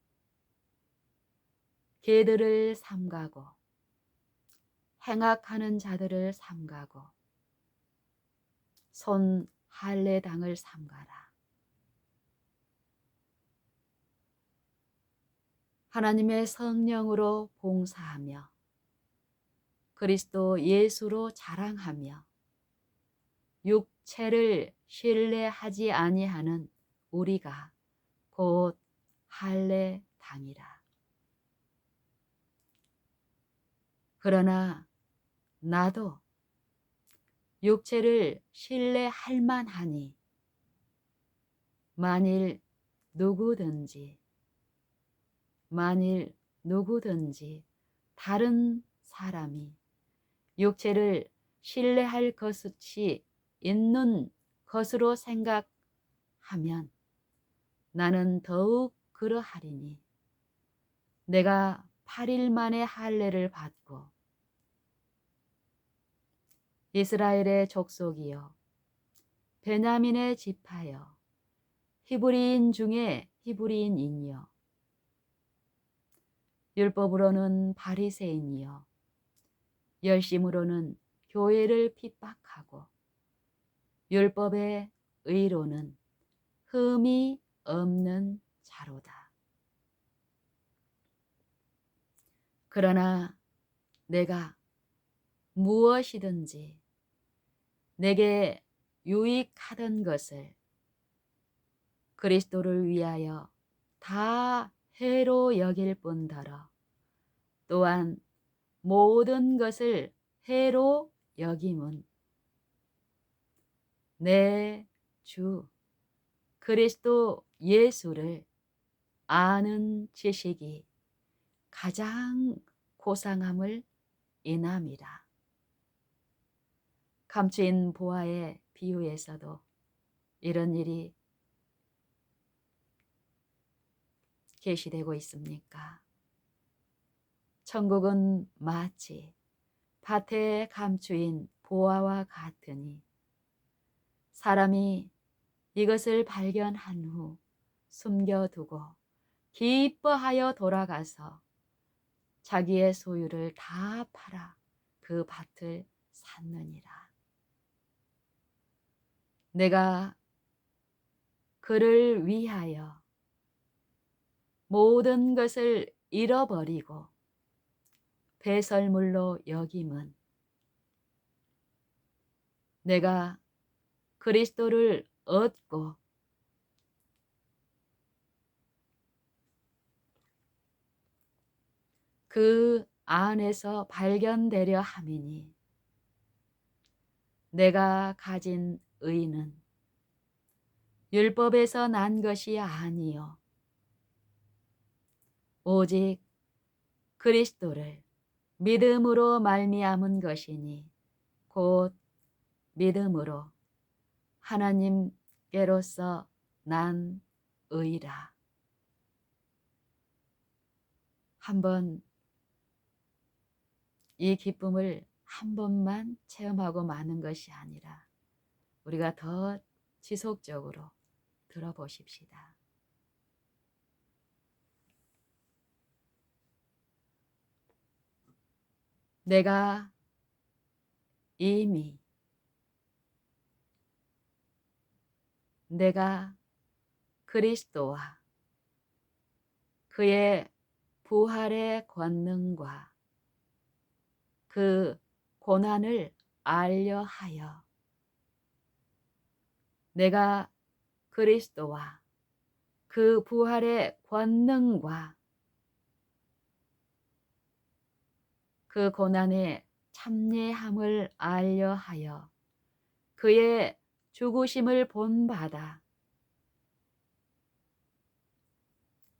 Speaker 1: 개들을 삼가고 행악하는 자들을 삼가고 손 할례당을 삼가라. 하나님의 성령으로 봉사하며 그리스도 예수로 자랑하며 육체를 신뢰하지 아니하는 우리가 곧 할례당이라. 그러나 나도 육체를 신뢰할 만하니 만일 누구든지 다른 사람이 육체를 신뢰할 것이 있는 것으로 생각하면 나는 더욱 그러하리니 내가 8일 만에 할례를 받고 이스라엘의 족속이요 베냐민의 지파여 히브리인 중에 히브리인이요 율법으로는 바리새인이요 열심으로는 교회를 핍박하고 율법의 의로는 흠이 없는 자로다. 그러나 내가 무엇이든지 내게 유익하던 것을 그리스도를 위하여 다 해로 여길 뿐더러 또한 모든 것을 해로 여김은 내 주 그리스도 예수를 아는 지식이 가장 고상함을 인함이라. 감추인 보화의 비유에서도 이런 일이 계시되고 있습니까? 천국은 마치 밭에 감추인 보화와 같으니 사람이 이것을 발견한 후 숨겨두고 기뻐하여 돌아가서 자기의 소유를 다 팔아 그 밭을 샀느니라. 내가 그를 위하여 모든 것을 잃어버리고 배설물로 여김은 내가 그리스도를 얻고 그 안에서 발견되려 함이니 내가 가진 의는 율법에서 난 것이 아니요 오직 그리스도를 믿음으로 말미암은 것이니 곧 믿음으로 하나님께로서 난 의라. 한번 이 기쁨을 한 번만 체험하고 마는 것이 아니라 우리가 더 지속적으로 들어보십시다. 내가 이미 내가 그리스도와 그의 부활의 권능과 그 고난을 알려 하여 내가 그리스도와 그 부활의 권능과 그 고난의 참례함을 알려 하여 그의 죽으심을 본받아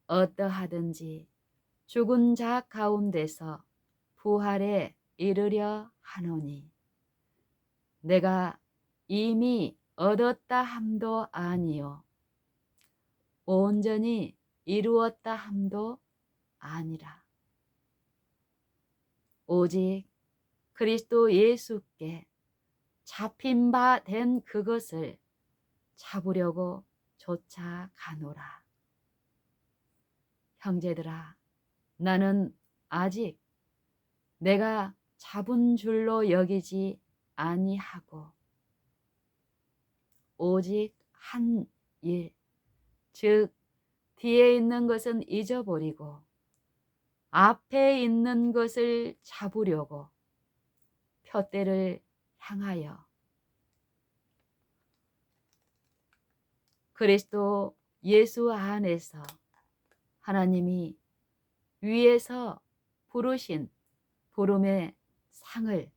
Speaker 1: 어떠하든지 죽은 자 가운데서 부활에 이르려 하노니 내가 이미 얻었다 함도 아니요 온전히 이루었다 함도 아니라 오직 그리스도 예수께 잡힌 바 된 그것을 잡으려고 쫓아가노라. 형제들아, 나는 아직 내가 잡은 줄로 여기지 아니하고 오직 한 일, 즉 뒤에 있는 것은 잊어버리고 앞에 있는 것을 잡으려고 표대를 향하여 그리스도 예수 안에서 하나님이 위에서 부르신 부름의 상을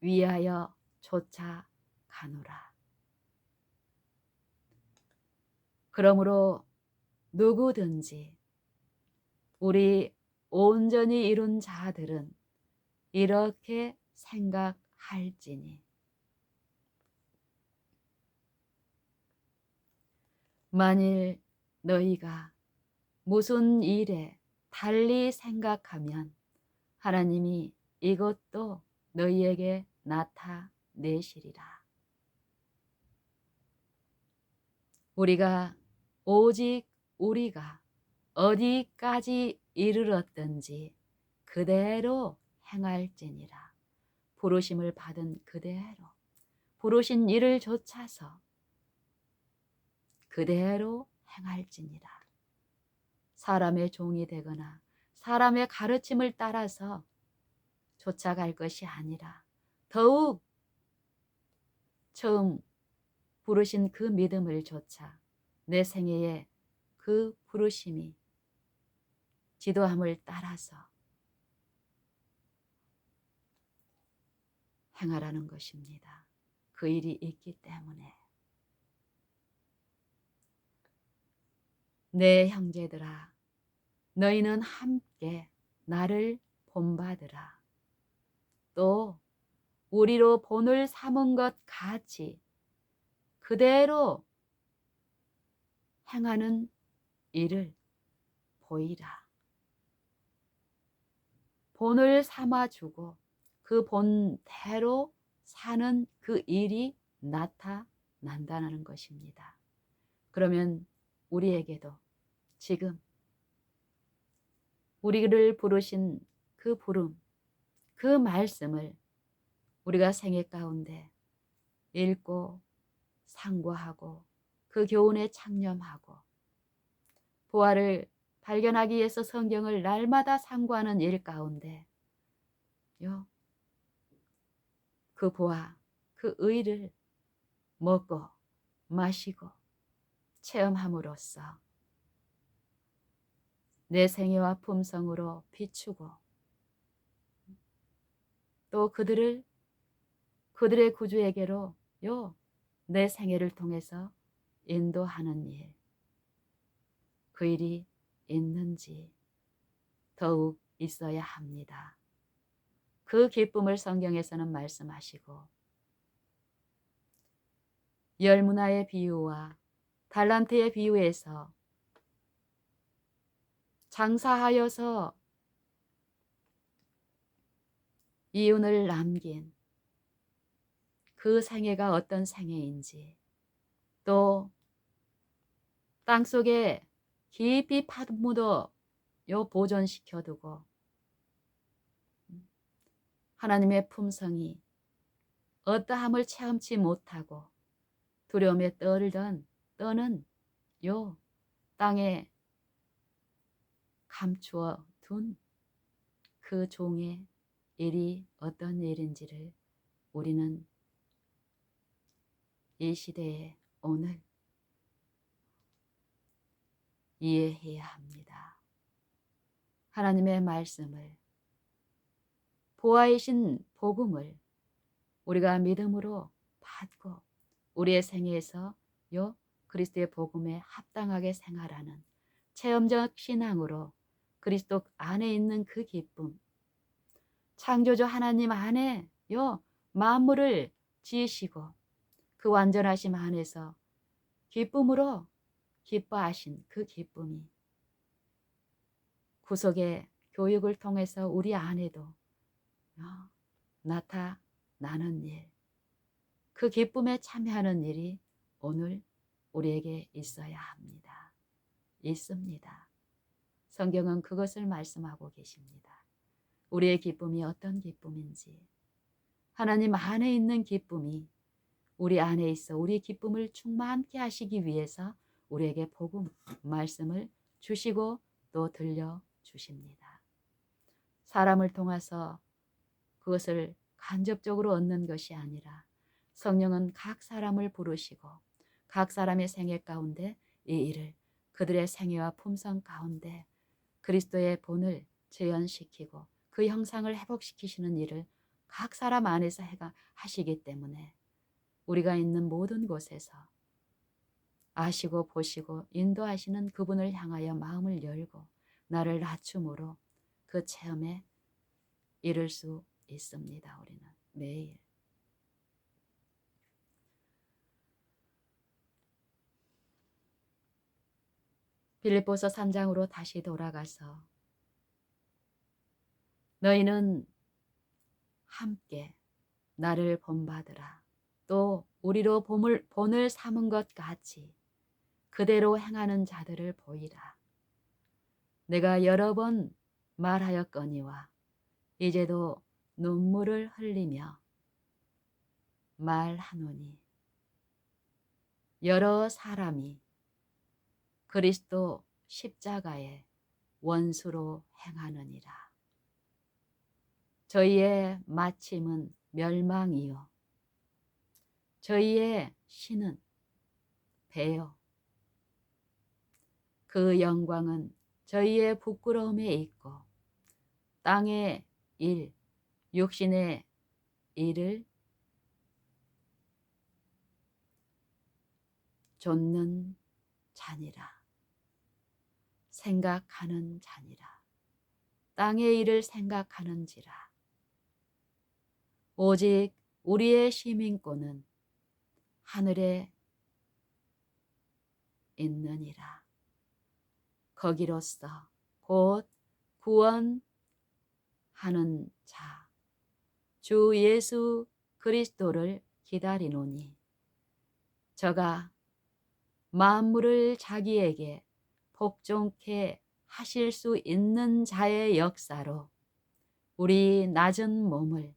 Speaker 1: 위하여 쫓아가노라. 그러므로 누구든지 우리 온전히 이룬 자들은 이렇게 생각할지니 만일 너희가 무슨 일에 달리 생각하면 하나님이 이것도 너희에게 나타내시리라. 우리가 어디까지 이르렀든지 그대로 행할지니라. 부르심을 받은 그대로 부르신 일을 좇아서 그대로 행할지니라. 사람의 종이 되거나 사람의 가르침을 따라서 쫓아갈 것이 아니라 더욱 처음 부르신 그 믿음을 좇아 내 생애에 그 부르심이 지도함을 따라서 행하라는 것입니다. 그 일이 있기 때문에 내 형제들아 너희는 함께 나를 본받으라. 또 우리로 본을 삼은 것 같이 그대로 행하는 일을 보이라. 본을 삼아주고 그 본대로 사는 그 일이 나타난다는 것입니다. 그러면 우리에게도 지금 우리를 부르신 그 부름, 그 말씀을 우리가 생애 가운데 읽고 상고하고 그 교훈에 창념하고 부활을 발견하기 위해서 성경을 날마다 상고하는 일 가운데 그 부활, 그 의를 먹고 마시고 체험함으로써 내 생애와 품성으로 비추고 또 그들의 구주에게로 내 생애를 통해서 인도하는 일, 그 일이 있는지 더욱 있어야 합니다. 그 기쁨을 성경에서는 말씀하시고 열문화의 비유와 달란트의 비유에서 장사하여서 이윤을 남긴 그 생애가 어떤 생애인지 또 땅속에 깊이 파묻어 보존시켜두고 하나님의 품성이 어떠함을 체험치 못하고 두려움에 떠는 땅에 감추어 둔 그 종의 일이 어떤 일인지를 우리는 이 시대에 오늘 이해해야 합니다. 하나님의 말씀을, 보아이신 복음을 우리가 믿음으로 받고 우리의 생애에서 요 그리스도의 복음에 합당하게 생활하는 체험적 신앙으로 그리스도 안에 있는 그 기쁨, 창조주 하나님 안에 요 만물을 지으시고 그 완전하심 안에서 기쁨으로 기뻐하신 그 기쁨이 구속의 교육을 통해서 우리 안에도 나타나는 일, 그 기쁨에 참여하는 일이 오늘 우리에게 있어야 합니다. 있습니다. 성경은 그것을 말씀하고 계십니다. 우리의 기쁨이 어떤 기쁨인지, 하나님 안에 있는 기쁨이 우리 안에 있어 우리 기쁨을 충만케 하시기 위해서 우리에게 복음 말씀을 주시고 또 들려주십니다. 사람을 통해서 그것을 간접적으로 얻는 것이 아니라 성령은 각 사람을 부르시고 각 사람의 생애 가운데 이 일을 그들의 생애와 품성 가운데 그리스도의 본을 재현시키고 그 형상을 회복시키시는 일을 각 사람 안에서 하시기 때문에 우리가 있는 모든 곳에서 아시고 보시고 인도하시는 그분을 향하여 마음을 열고 나를 낮춤으로 그 체험에 이룰 수 있습니다. 우리는 매일. 빌립보서 3장으로 다시 돌아가서 너희는 함께 나를 본받으라. 또 우리로 본을 삼은 것 같이 그대로 행하는 자들을 보이라. 내가 여러 번 말하였거니와 이제도 눈물을 흘리며 말하노니 여러 사람이 그리스도 십자가의 원수로 행하느니라. 저희의 마침은 멸망이요 저희의 신은 배요 그 영광은 저희의 부끄러움에 있고 땅의 일, 육신의 일을 좇는 자니라. 생각하는 자니라. 땅의 일을 생각하는지라. 오직 우리의 시민권은 하늘에 있느니라. 거기로서 곧 구원하는 자, 주 예수 그리스도를 기다리노니 저가 만물을 자기에게 복종케 하실 수 있는 자의 역사로 우리 낮은 몸을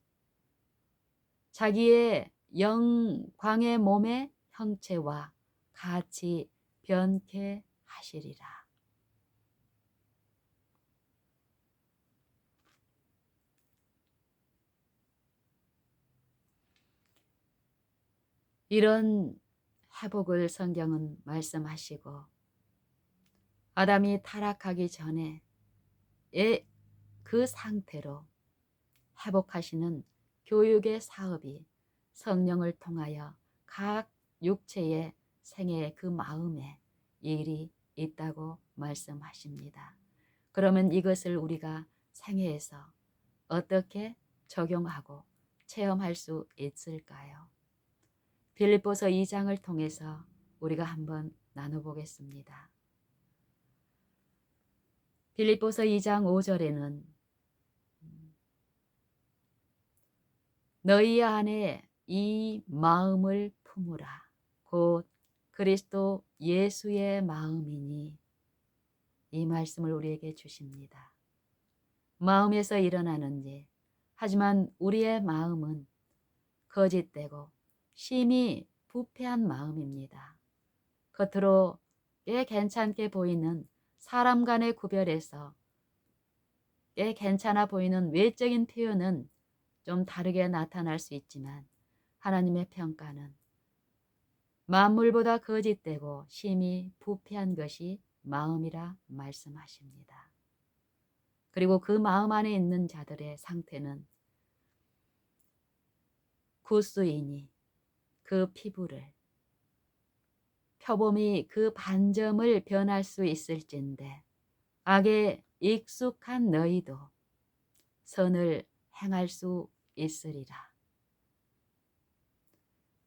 Speaker 1: 자기의 영광의 몸의 형체와 같이 변케 하시리라. 이런 회복을 성경은 말씀하시고 아담이 타락하기 전에 그 상태로 회복하시는 교육의 사업이 성령을 통하여 각 육체의 생애의 그 마음에 일이 있다고 말씀하십니다. 그러면 이것을 우리가 생애에서 어떻게 적용하고 체험할 수 있을까요? 빌립보서 2장을 통해서 우리가 한번 나눠보겠습니다. 빌립보서 2장 5절에는 너희 안에 이 마음을 품으라. 곧 그리스도 예수의 마음이니 이 말씀을 우리에게 주십니다. 마음에서 일어나는 일. 하지만 우리의 마음은 거짓되고 심히 부패한 마음입니다. 겉으로 꽤 괜찮게 보이는 사람 간의 구별에서 꽤 괜찮아 보이는 외적인 표현은 좀 다르게 나타날 수 있지만 하나님의 평가는 만물보다 거짓되고 심히 부패한 것이 마음이라 말씀하십니다. 그리고 그 마음 안에 있는 자들의 상태는 구스이니 그 피부를 표범이 그 반점을 변할 수 있을진데 악에 익숙한 너희도 선을 행할 수 있으리라.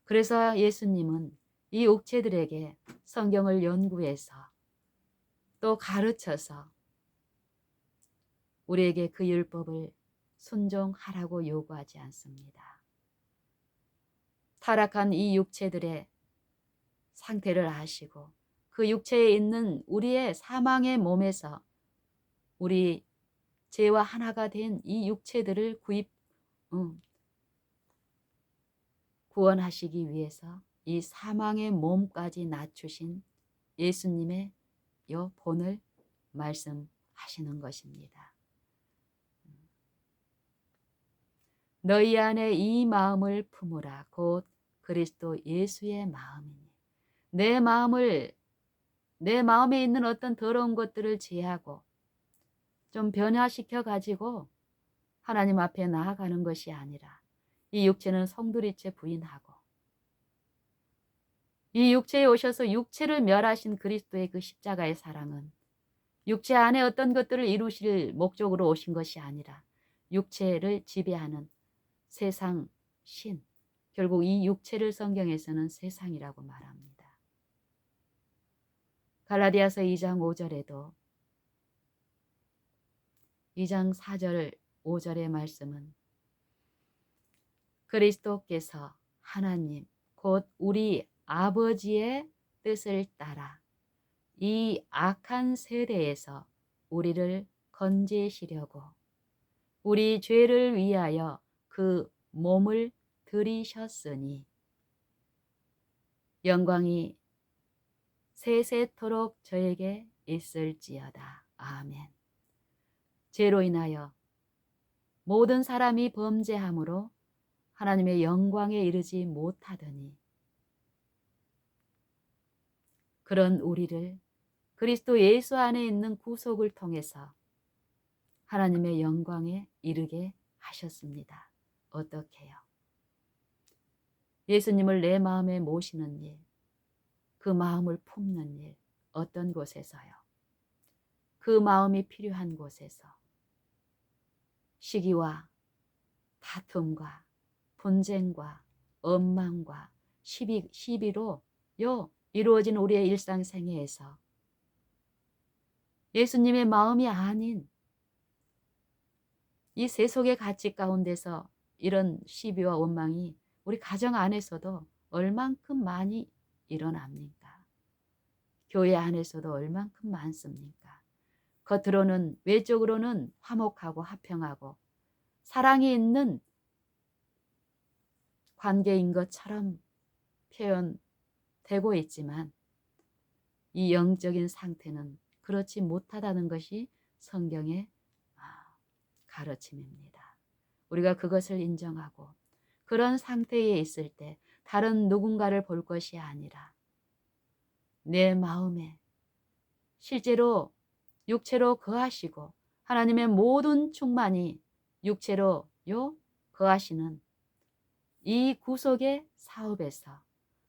Speaker 1: 그래서 예수님은 이 옥체들에게 성경을 연구해서 또 가르쳐서 우리에게 그 율법을 순종하라고 요구하지 않습니다. 타락한 이 육체들의 상태를 아시고 그 육체에 있는 우리의 사망의 몸에서 우리 죄와 하나가 된 이 육체들을 구원하시기 위해서 이 사망의 몸까지 낮추신 예수님의 요 본을 말씀하시는 것입니다. 너희 안에 이 마음을 품으라. 곧 그리스도 예수의 마음이니. 내 마음에 있는 어떤 더러운 것들을 제하고 좀 변화시켜 가지고 하나님 앞에 나아가는 것이 아니라 이 육체는 송두리째 부인하고 이 육체에 오셔서 육체를 멸하신 그리스도의 그 십자가의 사랑은 육체 안에 어떤 것들을 이루실 목적으로 오신 것이 아니라 육체를 지배하는 세상 신, 결국 이 육체를 성경에서는 세상이라고 말합니다. 갈라디아서 2장 5절에도 2장 4절 5절의 말씀은 그리스도께서 하나님 곧 우리 아버지의 뜻을 따라 이 악한 세대에서 우리를 건지시려고 우리 죄를 위하여 그 몸을 들이셨으니 영광이 세세토록 저에게 있을지어다. 아멘. 죄로 인하여 모든 사람이 범죄함으로 하나님의 영광에 이르지 못하더니 그런 우리를 그리스도 예수 안에 있는 구속을 통해서 하나님의 영광에 이르게 하셨습니다. 어떻게요? 예수님을 내 마음에 모시는 일, 그 마음을 품는 일, 어떤 곳에서요? 그 마음이 필요한 곳에서 시기와 다툼과 분쟁과 원망과 시비로 이루어진 우리의 일상생애에서 예수님의 마음이 아닌 이 세속의 가치 가운데서 이런 시비와 원망이 우리 가정 안에서도 얼만큼 많이 일어납니까? 교회 안에서도 얼만큼 많습니까? 겉으로는 외적으로는 화목하고 화평하고 사랑이 있는 관계인 것처럼 표현되고 있지만 이 영적인 상태는 그렇지 못하다는 것이 성경의 가르침입니다. 우리가 그것을 인정하고 그런 상태에 있을 때 다른 누군가를 볼 것이 아니라 내 마음에 실제로 육체로 거하시고 하나님의 모든 충만이 육체로 거하시는 이 구속의 사업에서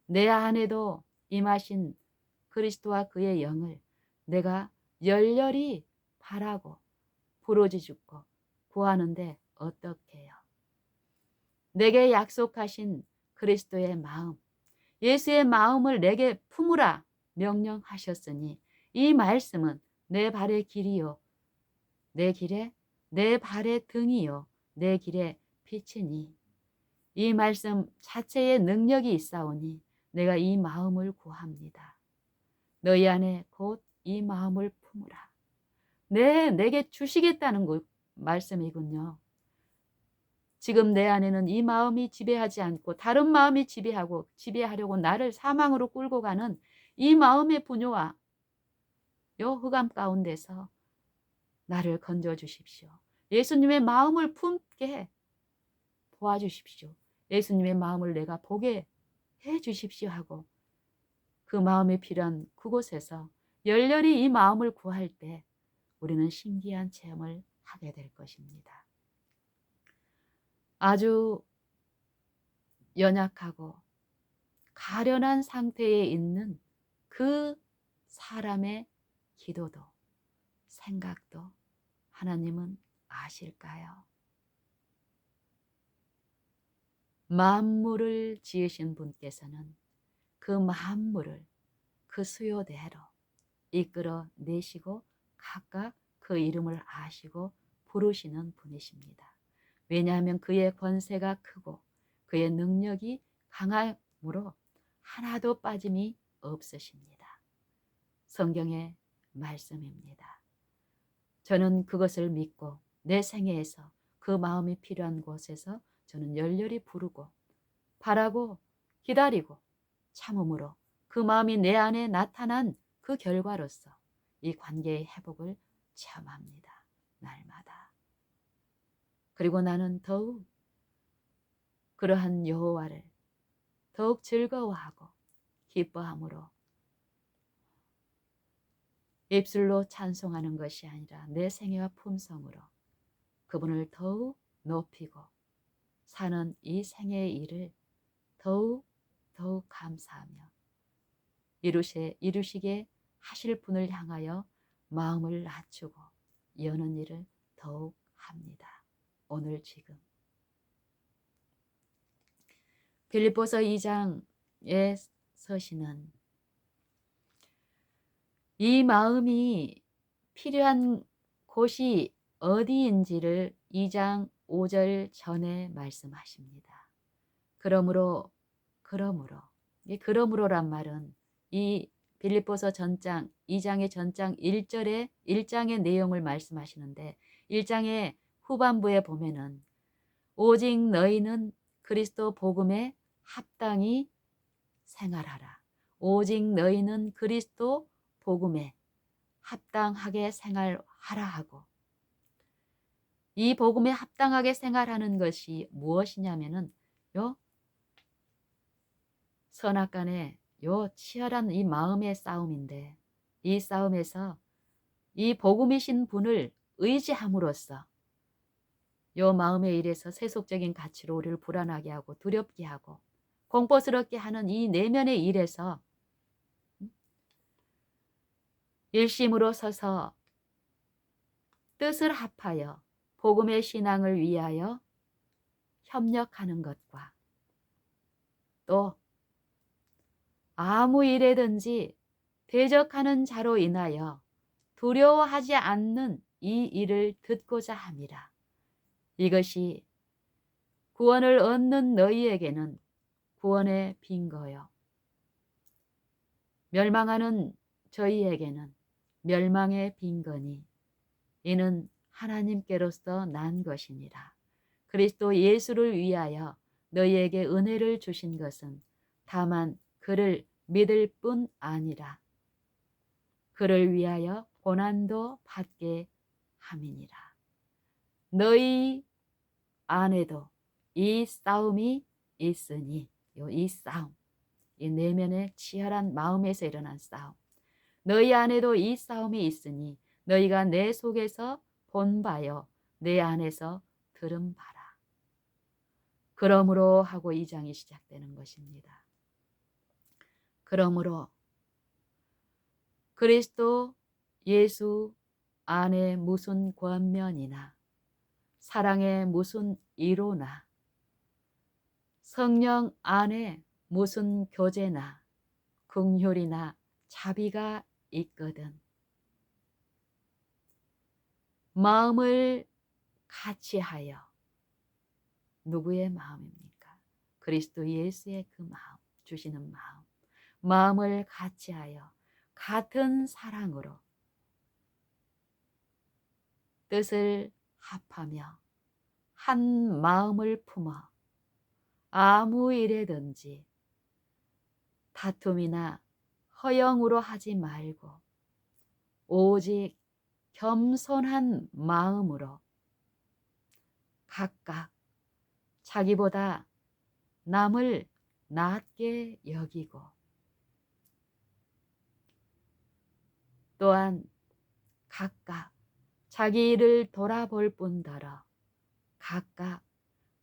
Speaker 1: 내 안에도 임하신 그리스도와 그의 영을 내가 열렬히 바라고 부르짖고 구하는데 어떻게 해요? 내게 약속하신 그리스도의 마음, 예수의 마음을 내게 품으라 명령하셨으니 이 말씀은 내 발의 길이요 내 길에 내 발의 등이요 내 길에 빛이니 이 말씀 자체의 능력이 있사오니 내가 이 마음을 구합니다. 너희 안에 곧 이 마음을 품으라. 내게 주시겠다는 말씀이군요. 지금 내 안에는 이 마음이 지배하지 않고 다른 마음이 지배하려고 나를 사망으로 끌고 가는 이 마음의 분노와 요 흑암 가운데서 나를 건져 주십시오. 예수님의 마음을 품게 도와주십시오. 예수님의 마음을 내가 보게 해 주십시오 하고 그 마음이 필요한 그곳에서 열렬히 이 마음을 구할 때 우리는 신기한 체험을 하게 될 것입니다. 아주 연약하고 가련한 상태에 있는 그 사람의 기도도 생각도 하나님은 아실까요? 만물을 지으신 분께서는 그 만물을 그 수요대로 이끌어 내시고 각각 그 이름을 아시고 부르시는 분이십니다. 왜냐하면 그의 권세가 크고 그의 능력이 강함으로 하나도 빠짐이 없으십니다. 성경의 말씀입니다. 저는 그것을 믿고 내 생애에서 그 마음이 필요한 곳에서 저는 열렬히 부르고 바라고 기다리고 참음으로 그 마음이 내 안에 나타난 그 결과로서 이 관계의 회복을 체험합니다. 날마다. 그리고 나는 더욱 그러한 여호와를 더욱 즐거워하고 기뻐함으로 입술로 찬송하는 것이 아니라 내 생애와 품성으로 그분을 더욱 높이고 사는 이 생애의 일을 더욱 감사하며 이루시게 하실 분을 향하여 마음을 낮추고 여는 일을 더욱 합니다. 오늘 지금 빌립보서 2장에 서시는 이 마음이 필요한 곳이 어디인지를 2장 5절 전에 말씀하십니다. 이 그러므로란 말은 이 빌립보서 전장 2장의 전장 1장의 내용을 말씀하시는데 1장의 후반부에 보면은 오직 너희는 그리스도 복음에 합당히 생활하라. 오직 너희는 그리스도 복음에 합당하게 생활하라 하고 이 복음에 합당하게 생활하는 것이 무엇이냐면은 요 선악간의 요 치열한 이 마음의 싸움인데 이 싸움에서 이 복음이신 분을 의지함으로써 요 마음의 일에서 세속적인 가치로 우리를 불안하게 하고 두렵게 하고 공포스럽게 하는 이 내면의 일에서 일심으로 서서 뜻을 합하여 복음의 신앙을 위하여 협력하는 것과 또 아무 일에든지 대적하는 자로 인하여 두려워하지 않는 이 일을 듣고자 함이라. 이것이 구원을 얻는 너희에게는 구원의 빈거요 멸망하는 저희에게는 멸망의 빈거니 이는 하나님께로서 난 것이니라. 그리스도 예수를 위하여 너희에게 은혜를 주신 것은 다만 그를 믿을 뿐 아니라 그를 위하여 고난도 받게 함이니라. 너희 안에도 이 싸움이 있으니 이 싸움, 이 내면의 치열한 마음에서 일어난 싸움 너희 안에도 이 싸움이 있으니 너희가 내 속에서 본 바요 내 안에서 들은 바라. 그러므로 하고 2장이 시작되는 것입니다. 그러므로 그리스도 예수 안에 무슨 권면이나 사랑의 무슨 이로나 성령 안에 무슨 교제나 긍휼이나 자비가 있거든 마음을 같이하여 누구의 마음입니까? 그리스도 예수의 그 마음 주시는 마음을 같이하여 같은 사랑으로 뜻을 합하며 한 마음을 품어 아무 일에든지 다툼이나 허영으로 하지 말고 오직 겸손한 마음으로 각각 자기보다 남을 낮게 여기고 또한 각각 자기 일을 돌아볼 뿐더러 각각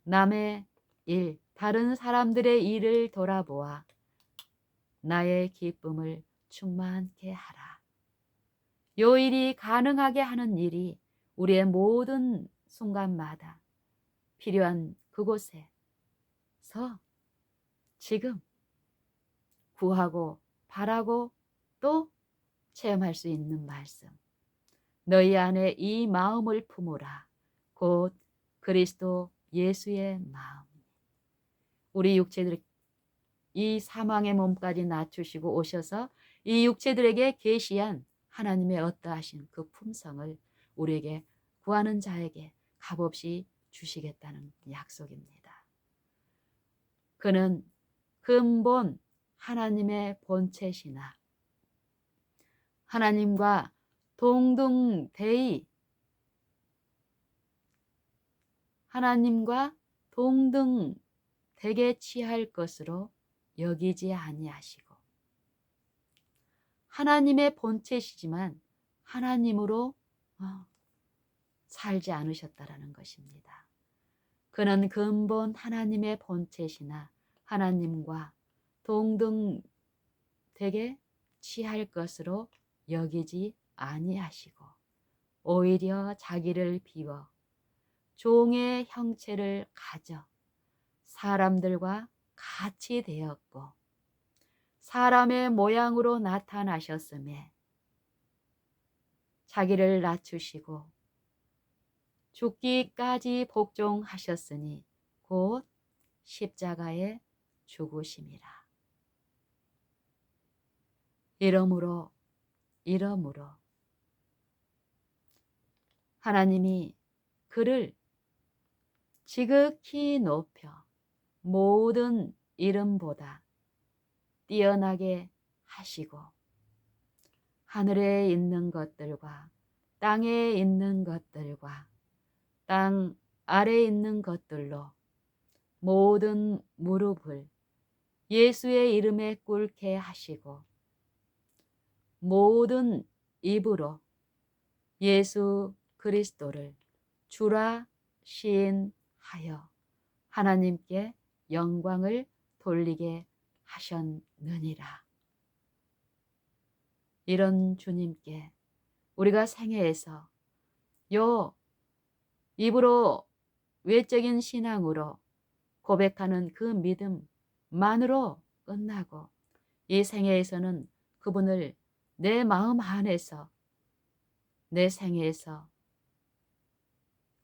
Speaker 1: 남의 일, 다른 사람들의 일을 돌아보아 나의 기쁨을 충만케 하라. 요 일이 가능하게 하는 일이 우리의 모든 순간마다 필요한 그곳에서 지금 구하고 바라고 또 체험할 수 있는 말씀. 너희 안에 이 마음을 품으라. 곧 그리스도 예수의 마음. 우리 육체들 이 사망의 몸까지 낮추시고 오셔서 이 육체들에게 계시한 하나님의 어떠하신 그 품성을 우리에게 구하는 자에게 값없이 주시겠다는 약속입니다. 그는 근본 하나님의 본체시나 하나님과 동등되이 하나님과 동등되게 취할 것으로 여기지 아니하시고 하나님의 본체시지만 하나님으로 살지 않으셨다라는 것입니다. 그는 근본 하나님의 본체시나 하나님과 동등되게 취할 것으로 여기지 아니하시고 오히려 자기를 비워 종의 형체를 가져 사람들과 같이 되었고 사람의 모양으로 나타나셨음에 자기를 낮추시고 죽기까지 복종하셨으니 곧 십자가에 죽으심이라. 이러므로 하나님이 그를 지극히 높여 모든 이름보다 뛰어나게 하시고 하늘에 있는 것들과 땅에 있는 것들과 땅 아래에 있는 것들로 모든 무릎을 예수의 이름에 꿇게 하시고 모든 입으로 예수 그리스도를 주라 시인하여 하나님께 영광을 돌리게 하셨느니라. 이런 주님께 우리가 생애에서 요 입으로 외적인 신앙으로 고백하는 그 믿음만으로 끝나고 이 생애에서는 그분을 내 마음 안에서 내 생애에서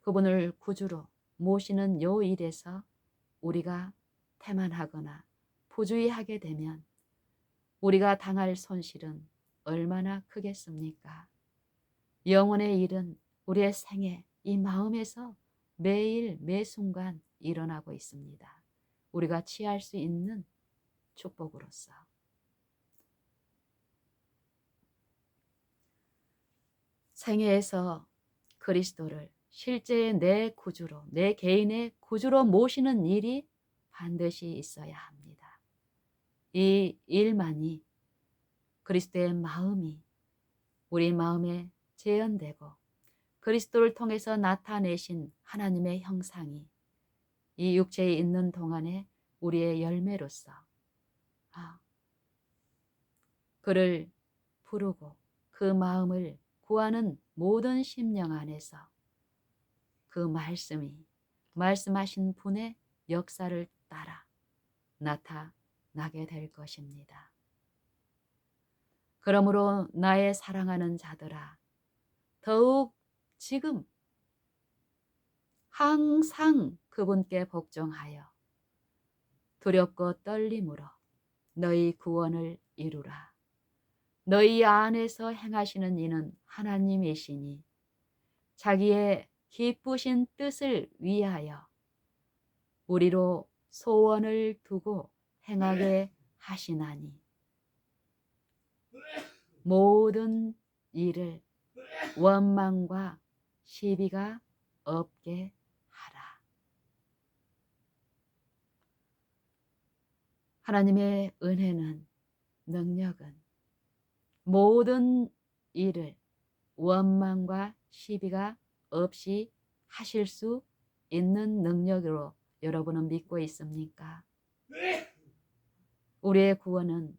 Speaker 1: 그분을 구주로 모시는 요 일에서 우리가 태만하거나 부주의하게 되면 우리가 당할 손실은 얼마나 크겠습니까? 영혼의 일은 우리의 생애 이 마음에서 매일 매순간 일어나고 있습니다. 우리가 취할 수 있는 축복으로서. 생애에서 그리스도를 실제 내 구주로, 내 개인의 구주로 모시는 일이 반드시 있어야 합니다. 이 일만이 그리스도의 마음이 우리 마음에 재현되고 그리스도를 통해서 나타내신 하나님의 형상이 이 육체에 있는 동안에 우리의 열매로서 그를 부르고 그 마음을 구하는 모든 심령 안에서 그 말씀이 말씀하신 분의 역사를 따라 나타나게 될 것입니다. 그러므로 나의 사랑하는 자들아, 더욱 지금 항상 그분께 복종하여 두렵고 떨림으로 너희 구원을 이루라. 너희 안에서 행하시는 이는 하나님이시니 자기의 기쁘신 뜻을 위하여 우리로 소원을 두고 행하게 하시나니 모든 일을 원망과 시비가 없게 하라. 하나님의 은혜는, 능력은 모든 일을 원망과 시비가 없이 하실 수 있는 능력으로 여러분은 믿고 있습니까? 우리의 구원은,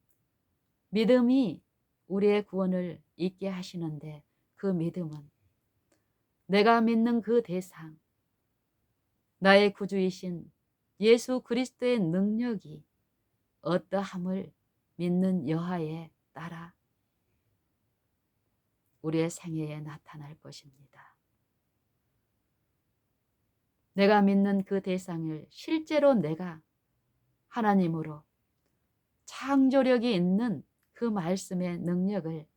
Speaker 1: 믿음이 우리의 구원을 있게 하시는데, 그 믿음은 내가 믿는 그 대상, 나의 구주이신 예수 그리스도의 능력이 어떠함을 믿는 여하에 따라 우리의 생애에 나타날 것입니다. 내가 믿는 그 대상을 실제로 내가 하나님으로 창조력이 있는 그 말씀의 능력을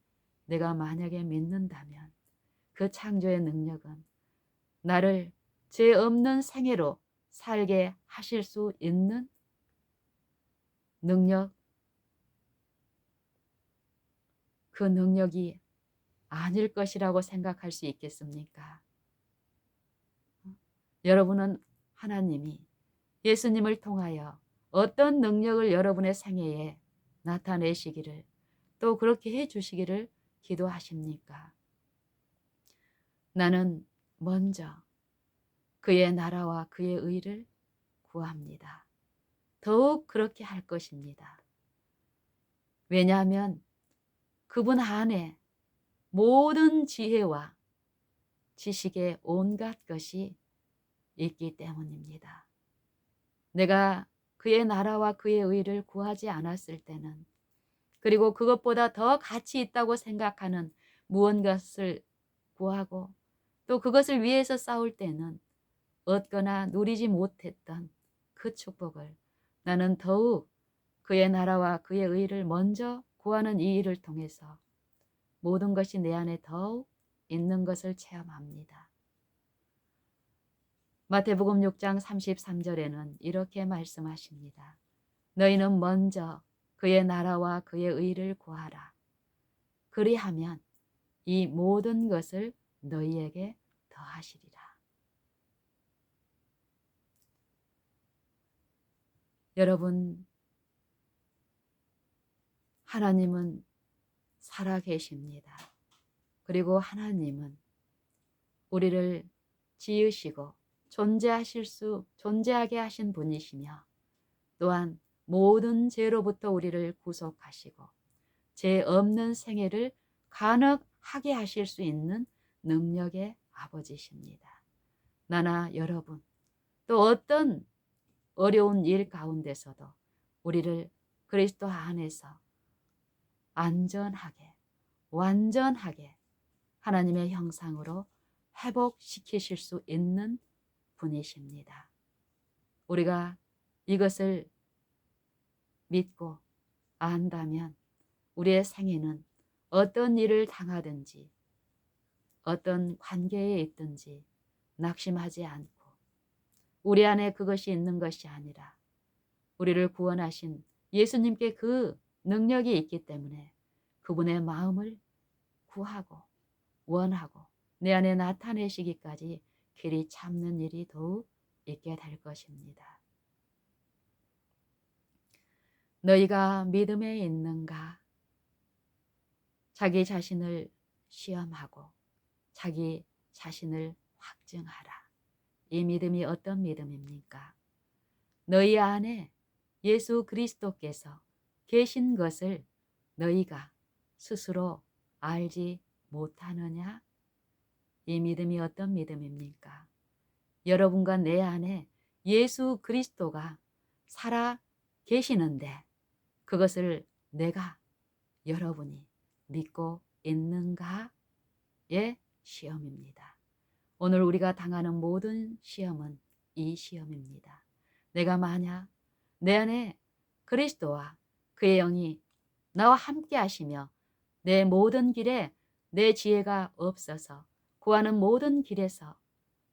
Speaker 1: 내가 만약에 믿는다면, 그 창조의 능력은 나를 죄 없는 생애로 살게 하실 수 있는 능력, 그 능력이 아닐 것이라고 생각할 수 있겠습니까? 여러분은 하나님이 예수님을 통하여 어떤 능력을 여러분의 생애에 나타내시기를, 또 그렇게 해 주시기를 기도하십니까? 나는 먼저 그의 나라와 그의 의를 구합니다. 더욱 그렇게 할 것입니다. 왜냐하면 그분 안에 모든 지혜와 지식의 온갖 것이 있기 때문입니다. 내가 그의 나라와 그의 의를 구하지 않았을 때는, 그리고 그것보다 더 가치 있다고 생각하는 무언가를 구하고 또 그것을 위해서 싸울 때는 얻거나 누리지 못했던 그 축복을 나는 더욱 그의 나라와 그의 의를 먼저 구하는 이 일을 통해서 모든 것이 내 안에 더욱 있는 것을 체험합니다. 마태복음 6장 33절에는 이렇게 말씀하십니다. 너희는 먼저 그의 나라와 그의 의를 구하라. 그리하면 이 모든 것을 너희에게 더하시리라. 여러분, 하나님은 살아 계십니다. 그리고 하나님은 우리를 지으시고 존재하게 하신 분이시며, 또한 모든 죄로부터 우리를 구속하시고 죄 없는 생애를 가능하게 하실 수 있는 능력의 아버지십니다. 나나 여러분, 또 어떤 어려운 일 가운데서도 우리를 그리스도 안에서 안전하게, 완전하게 하나님의 형상으로 회복시키실 수 있는 분이십니다. 우리가 이것을 믿고 안다면 우리의 생애는 어떤 일을 당하든지 어떤 관계에 있든지 낙심하지 않고, 우리 안에 그것이 있는 것이 아니라 우리를 구원하신 예수님께 그 능력이 있기 때문에 그분의 마음을 구하고 원하고 내 안에 나타내시기까지 길이 참는 일이 더욱 있게 될 것입니다. 너희가 믿음에 있는가? 자기 자신을 시험하고 자기 자신을 확증하라. 이 믿음이 어떤 믿음입니까? 너희 안에 예수 그리스도께서 계신 것을 너희가 스스로 알지 못하느냐? 이 믿음이 어떤 믿음입니까? 여러분과 내 안에 예수 그리스도가 살아 계시는데 그것을 내가, 여러분이 믿고 있는가의 시험입니다. 오늘 우리가 당하는 모든 시험은 이 시험입니다. 내가 만약 내 안에 그리스도와 그의 영이 나와 함께 하시며 내 모든 길에 내 지혜가 없어서 구하는 모든 길에서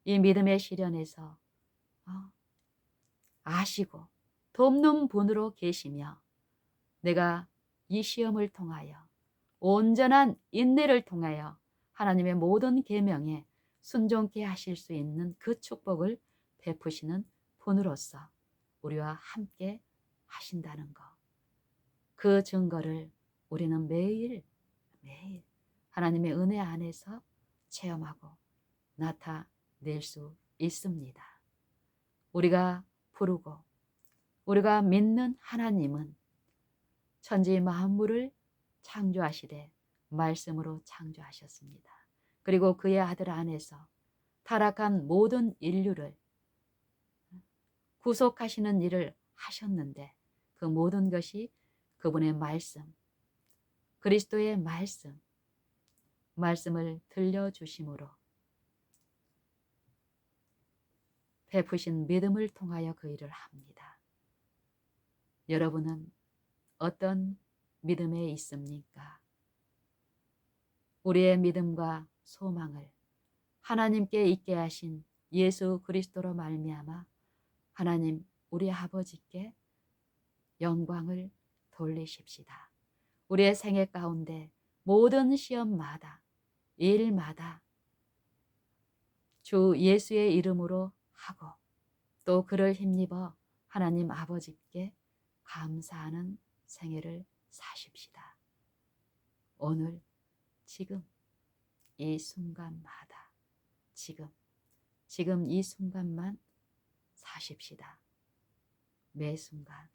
Speaker 1: 이 믿음의 시련에서 아시고 돕는 분으로 계시며, 내가 이 시험을 통하여 온전한 인내를 통하여 하나님의 모든 계명에 순종케 하실 수 있는 그 축복을 베푸시는 분으로서 우리와 함께 하신다는 거. 그 증거를 우리는 매일 하나님의 은혜 안에서 체험하고 나타낼 수 있습니다. 우리가 부르고 우리가 믿는 하나님은 천지 만물을 창조하시되 말씀으로 창조하셨습니다. 그리고 그의 아들 안에서 타락한 모든 인류를 구속하시는 일을 하셨는데 그 모든 것이 그분의 말씀, 그리스도의 말씀을 들려주심으로 베푸신 믿음을 통하여 그 일을 합니다. 여러분은 어떤 믿음에 있습니까? 우리의 믿음과 소망을 하나님께 있게 하신 예수 그리스도로 말미암아 하나님 우리 아버지께 영광을 돌리십시다. 우리의 생애 가운데 모든 시험마다 일마다 주 예수의 이름으로 하고 또 그를 힘입어 하나님 아버지께 감사하는 생애를 사십시다. 오늘 지금 이 순간마다 지금 이 순간만 사십시다. 매 순간